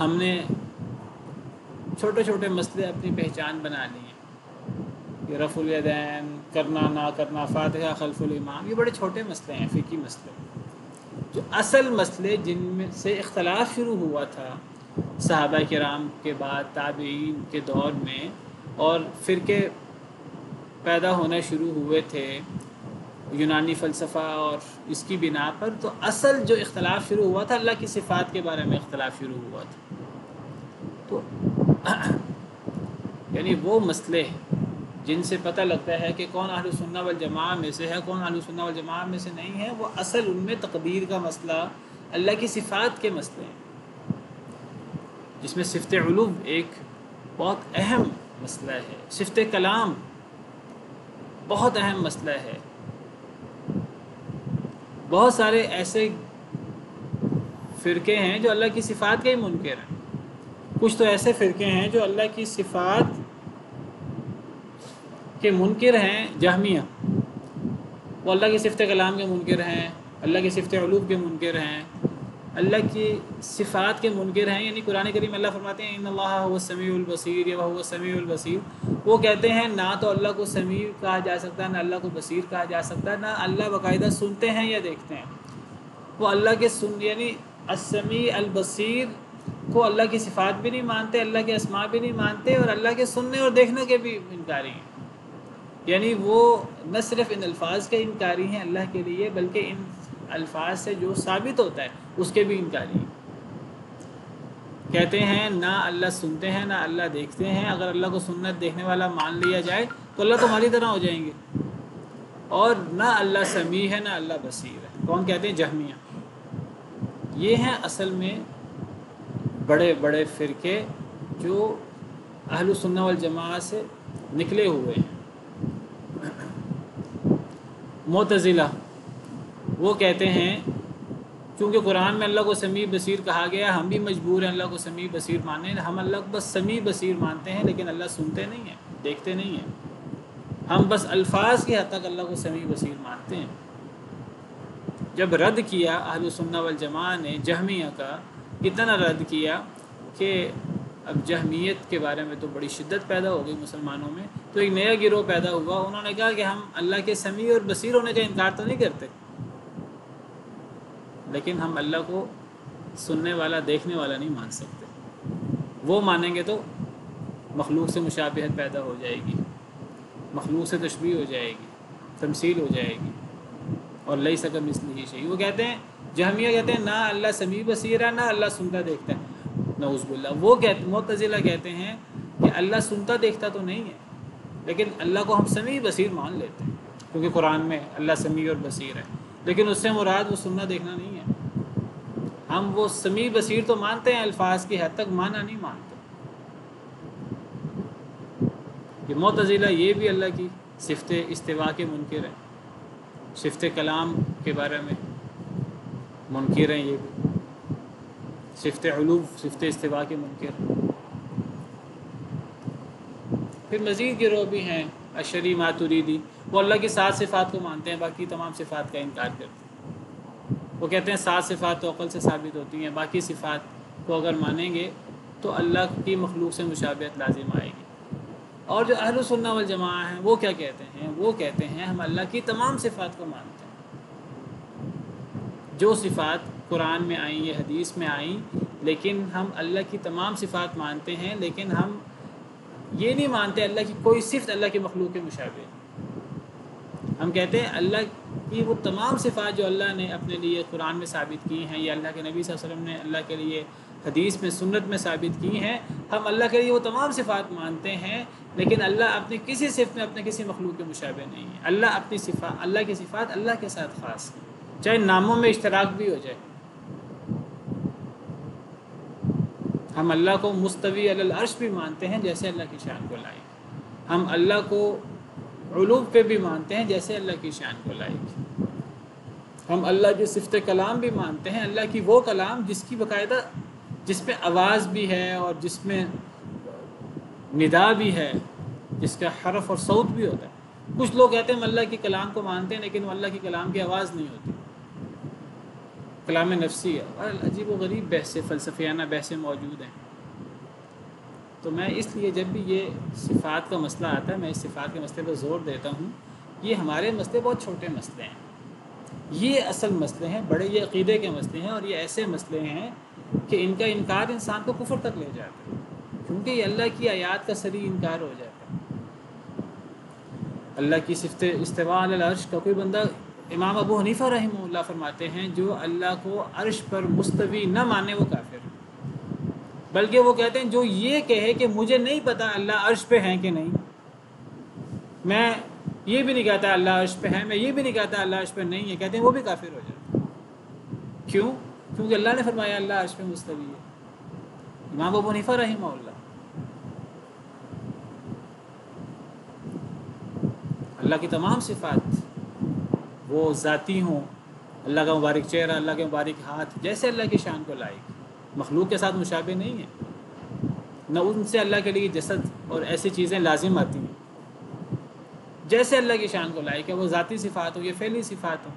ہم نے چھوٹے چھوٹے مسئلے اپنی پہچان بنا لی ہیں، یہ رفع الیدین، کرنا نہ کرنا، فاتحہ خلف الامام، یہ بڑے چھوٹے مسئلے ہیں، فقہی مسئلے. جو اصل مسئلے جن میں سے اختلاف شروع ہوا تھا صحابہ کرام کے بعد تابعین کے دور میں، اور فرقے پیدا ہونا شروع ہوئے تھے یونانی فلسفہ اور اس کی بنا پر، تو اصل جو اختلاف شروع ہوا تھا اللہ کی صفات کے بارے میں اختلاف شروع ہوا تھا. تو یعنی وہ مسئلے جن سے پتہ لگتا ہے کہ کون اہل سنہ والجماعہ میں سے ہے، کون اہل سنہ والجماعہ میں سے نہیں ہے، وہ اصل ان میں تقدیر کا مسئلہ، اللہ کی صفات کے مسئلے ہیں، جس میں صفت علو ایک بہت اہم مسئلہ ہے، صفت کلام بہت اہم مسئلہ ہے. بہت سارے ایسے فرقے ہیں جو اللہ کی صفات کے ہی منکر ہیں. کچھ تو ایسے فرقے ہیں جو اللہ کی صفات کے منکر ہیں، جہمیہ، وہ اللہ کی صفت کلام کے منکر ہیں، اللہ کی صفت علو کے منکر ہیں، اللہ کی صفات کے منکر ہیں. یعنی قرآن کریم اللہ فرماتے ہیں ان اللہ هو السمیع البصیر یا وهو السمیع البصیر، وہ کہتے ہیں نہ تو اللہ کو سمیع کہا جا سکتا ہے، نہ اللہ کو بصیر کہا جا سکتا ہے، نہ اللہ باقاعدہ سنتے ہیں یا دیکھتے ہیں. وہ اللہ کے یعنی السمیع البصیر کو اللہ کی صفات بھی نہیں مانتے، اللہ کے اسماء بھی نہیں مانتے، اور اللہ کے سننے اور دیکھنے کے بھی انکاری ہیں. یعنی وہ نہ صرف ان الفاظ کے انکاری ہیں اللہ کے لیے، بلکہ ان الفاظ سے جو ثابت ہوتا ہے اس کے بھی انکاری ہیں. کہتے ہیں نہ اللہ سنتے ہیں، نہ اللہ دیکھتے ہیں. اگر اللہ کو سنت دیکھنے والا مان لیا جائے تو اللہ تو ہماری طرح ہو جائیں گے. اور نہ اللہ سمیع ہے، نہ اللہ بصیر ہے. کون کہتے ہیں؟ جہمیہ. یہ ہیں اصل میں بڑے بڑے فرقے جو اہل سنہ والجماعہ سے نکلے ہوئے ہیں. معتزلہ وہ کہتے ہیں چونکہ قرآن میں اللہ کو سمیع بصیر کہا گیا، ہم بھی مجبور ہیں اللہ کو سمیع بصیر مانیں. ہم اللہ کو بس سمیع بصیر مانتے ہیں، لیکن اللہ سنتے نہیں ہیں، دیکھتے نہیں ہیں. ہم بس الفاظ کی حد تک اللہ کو سمیع بصیر مانتے ہیں. جب رد کیا اہل سنہ والجماعہ نے جہمیہ کا، اتنا رد کیا کہ اب جہمیت کے بارے میں تو بڑی شدت پیدا ہو گئی مسلمانوں میں. تو ایک نیا گروہ پیدا ہوا، انہوں نے کہا کہ ہم اللہ کے سمیع اور بصیر ہونے کا انکار تو نہیں کرتے، لیکن ہم اللہ کو سننے والا دیکھنے والا نہیں مان سکتے. وہ مانیں گے تو مخلوق سے مشابہت پیدا ہو جائے گی، مخلوق سے تشبیہ ہو جائے گی، تمثیل ہو جائے گی، اور لیس کمثلہ شیء. وہ کہتے ہیں، جہمیہ کہتے ہیں نہ اللہ سمیع بصیر ہے، نہ اللہ سنتا دیکھتا ہے، نعوذ باللہ. وہ معتزلہ کہتے ہیں کہ اللہ سنتا دیکھتا تو نہیں ہے، لیکن اللہ کو ہم سمیع بصیر مان لیتے ہیں، کیونکہ قرآن میں اللہ سمیع اور بصیر ہے، لیکن اس سے مراد وہ سننا دیکھنا نہیں ہے. ہم وہ سمیع بصیر تو مانتے ہیں، الفاظ کی حد تک معنی نہیں مانتے. یہ معتزلہ یہ بھی اللہ کی صفت استوا کے منکر ہیں، صفت کلام کے بارے میں منکر ہیں، یہ بھی صفت علو، صفت استوا کے منکر. پھر مزید گروہ بھی ہیں اشعری ماتریدی، وہ اللہ کی 7 صفات کو مانتے ہیں، باقی تمام صفات کا انکار کرتے ہیں. وہ کہتے ہیں 7 صفات تو عقل سے ثابت ہوتی ہیں، باقی صفات کو اگر مانیں گے تو اللہ کی مخلوق سے مشابہت لازم آئے گی. اور جو اہل سنہ والجماعہ ہیں وہ کیا کہتے ہیں؟ وہ کہتے ہیں ہم اللہ کی تمام صفات کو مانتے ہیں، جو صفات قرآن میں آئیں یا حدیث میں آئیں، لیکن ہم اللہ کی تمام صفات مانتے ہیں، لیکن ہم یہ نہیں مانتے اللہ کی کوئی صفت اللہ کی مخلوق کے مشابہ. ہم کہتے ہیں اللہ کی وہ تمام صفات جو اللہ نے اپنے لیے قرآن میں ثابت کی ہیں، یا اللہ کے نبی صلی اللہ علیہ وسلم نے اللہ کے لیے حدیث میں سنت میں ثابت کی ہیں، ہم اللہ کے لیے وہ تمام صفات مانتے ہیں، لیکن اللہ اپنی کسی صفت میں اپنے کسی مخلوق کے مشابہ نہیں ہے. اللہ اپنی صفات، اللہ کی صفات اللہ کے ساتھ خاص ہیں، چاہے ناموں میں اشتراک بھی ہو جائے. ہم اللہ کو مستوی علی العرش بھی مانتے ہیں جیسے اللہ کی شان کو لائق. ہم اللہ کو علو پہ بھی مانتے ہیں جیسے اللہ کی شان کو لائق. ہم اللہ کی صفت کلام بھی مانتے ہیں، اللہ کی وہ کلام جس کی باقاعدہ، جس میں آواز بھی ہے اور جس میں ندا بھی ہے، جس کا حرف اور صوت بھی ہوتا ہے. کچھ لوگ کہتے ہیں ہم اللہ کے کلام کو مانتے ہیں، لیکن وہ اللہ کے کلام کی آواز نہیں ہوتی، کلام نفسی ہے. اور عجیب و غریب بحثیں، فلسفیانہ بحثیں موجود ہیں. تو میں اس لیے جب بھی یہ صفات کا مسئلہ آتا ہے، میں اس صفات کے مسئلے پر زور دیتا ہوں. یہ ہمارے مسئلے بہت چھوٹے مسئلے ہیں، یہ اصل مسئلے ہیں بڑے، یہ عقیدے کے مسئلے ہیں، اور یہ ایسے مسئلے ہیں کہ ان کا انکار انسان کو کفر تک لے جاتا ہے، کیونکہ یہ اللہ کی آیات کا صریح انکار ہو جاتا ہے. اللہ کی صفت استواء علی العرش کا کوئی بندہ، امام ابو حنیفہ رحمہ اللہ فرماتے ہیں جو اللہ کو عرش پر مستوی نہ مانے وہ کافر ہے. بلکہ وہ کہتے ہیں جو یہ کہے کہ مجھے نہیں پتہ اللہ عرش پہ ہیں کہ نہیں، میں یہ بھی نہیں کہتا اللہ عرش پہ ہے، میں یہ بھی نہیں کہتا اللہ عرش پہ نہیں ہے، کہتے ہیں وہ بھی کافر ہو جاتا ہے. کیوں؟ کیونکہ اللہ نے فرمایا اللہ عرش پہ مستوی ہے. امام ابو حنیفہ رحمہ اللہ. اللہ کی تمام صفات وہ ذاتی ہوں، اللہ کا مبارک چہرہ، اللہ کے مبارک ہاتھ، جیسے اللہ کی شان کو لائق، مخلوق کے ساتھ مشابہ نہیں ہے. نہ ان سے اللہ کے لیے جسد اور ایسی چیزیں لازم آتی ہیں، جیسے اللہ کی شان کو لائق ہے. وہ ذاتی صفات ہو، یہ فعلی صفات ہو،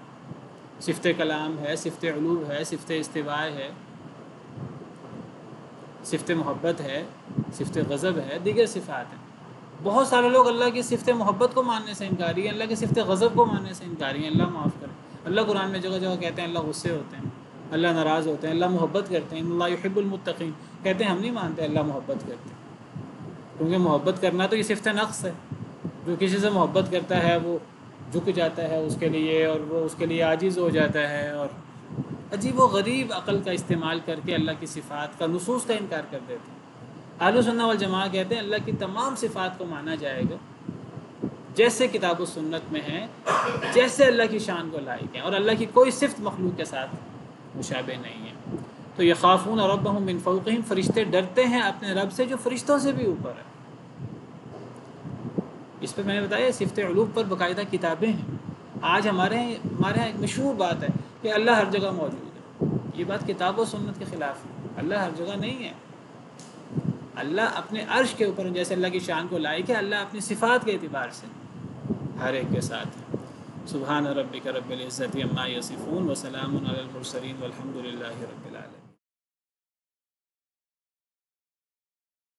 صفت کلام ہے، صفت علو ہے، صفت استواء ہے، صفت محبت ہے، صفت غضب ہے، دیگر صفات ہیں. بہت سارے لوگ اللہ کی صفت محبت کو ماننے سے انکاری ہیں، اللہ کی صفت غضب کو ماننے سے انکاری ہیں. اللہ معاف کرے. اللہ قرآن میں جگہ جگہ کہتے ہیں اللہ غصے ہوتے ہیں، اللہ ناراض ہوتے ہیں، اللہ محبت کرتے ہیں، اللہ یحب المتقین. کہتے ہیں ہم نہیں مانتے اللہ محبت کرتے ہیں، کیونکہ محبت کرنا تو یہ صفت نقص ہے. جو کسی سے محبت کرتا ہے وہ جھک جاتا ہے اس کے لیے، اور وہ اس کے لیے عاجز ہو جاتا ہے، اور عجیب و غریب عقل کا استعمال کر کے اللہ کی صفات کا، نصوص کا انکار کر دیتے ہیں. اہل سنہ والجماعہ کہتے ہیں اللہ کی تمام صفات کو مانا جائے گا جیسے کتاب و سنت میں ہیں، جیسے اللہ کی شان کو لائق ہیں، اور اللہ کی کوئی صفت مخلوق کے ساتھ مشابہ نہیں ہے. تو یخافون ربهم من فوقهم، فرشتے ڈرتے ہیں اپنے رب سے جو فرشتوں سے بھی اوپر ہے. اس پہ میں نے بتایا صفت علو پر باقاعدہ کتابیں ہیں. آج ہمارے یہاں ایک مشہور بات ہے کہ اللہ ہر جگہ موجود ہے. یہ بات کتاب و سنت کے خلاف ہے. اللہ ہر جگہ نہیں ہے. اللہ اپنے عرش کے اوپر، جیسے اللہ کی شان کو لائق ہے، اللہ اپنی صفات کے اعتبار سے ہر ایک کے ساتھ ہے. سبحان ربک رب العزت عما یصفون وسلام علی المرسلین والحمد للہ رب العالمین.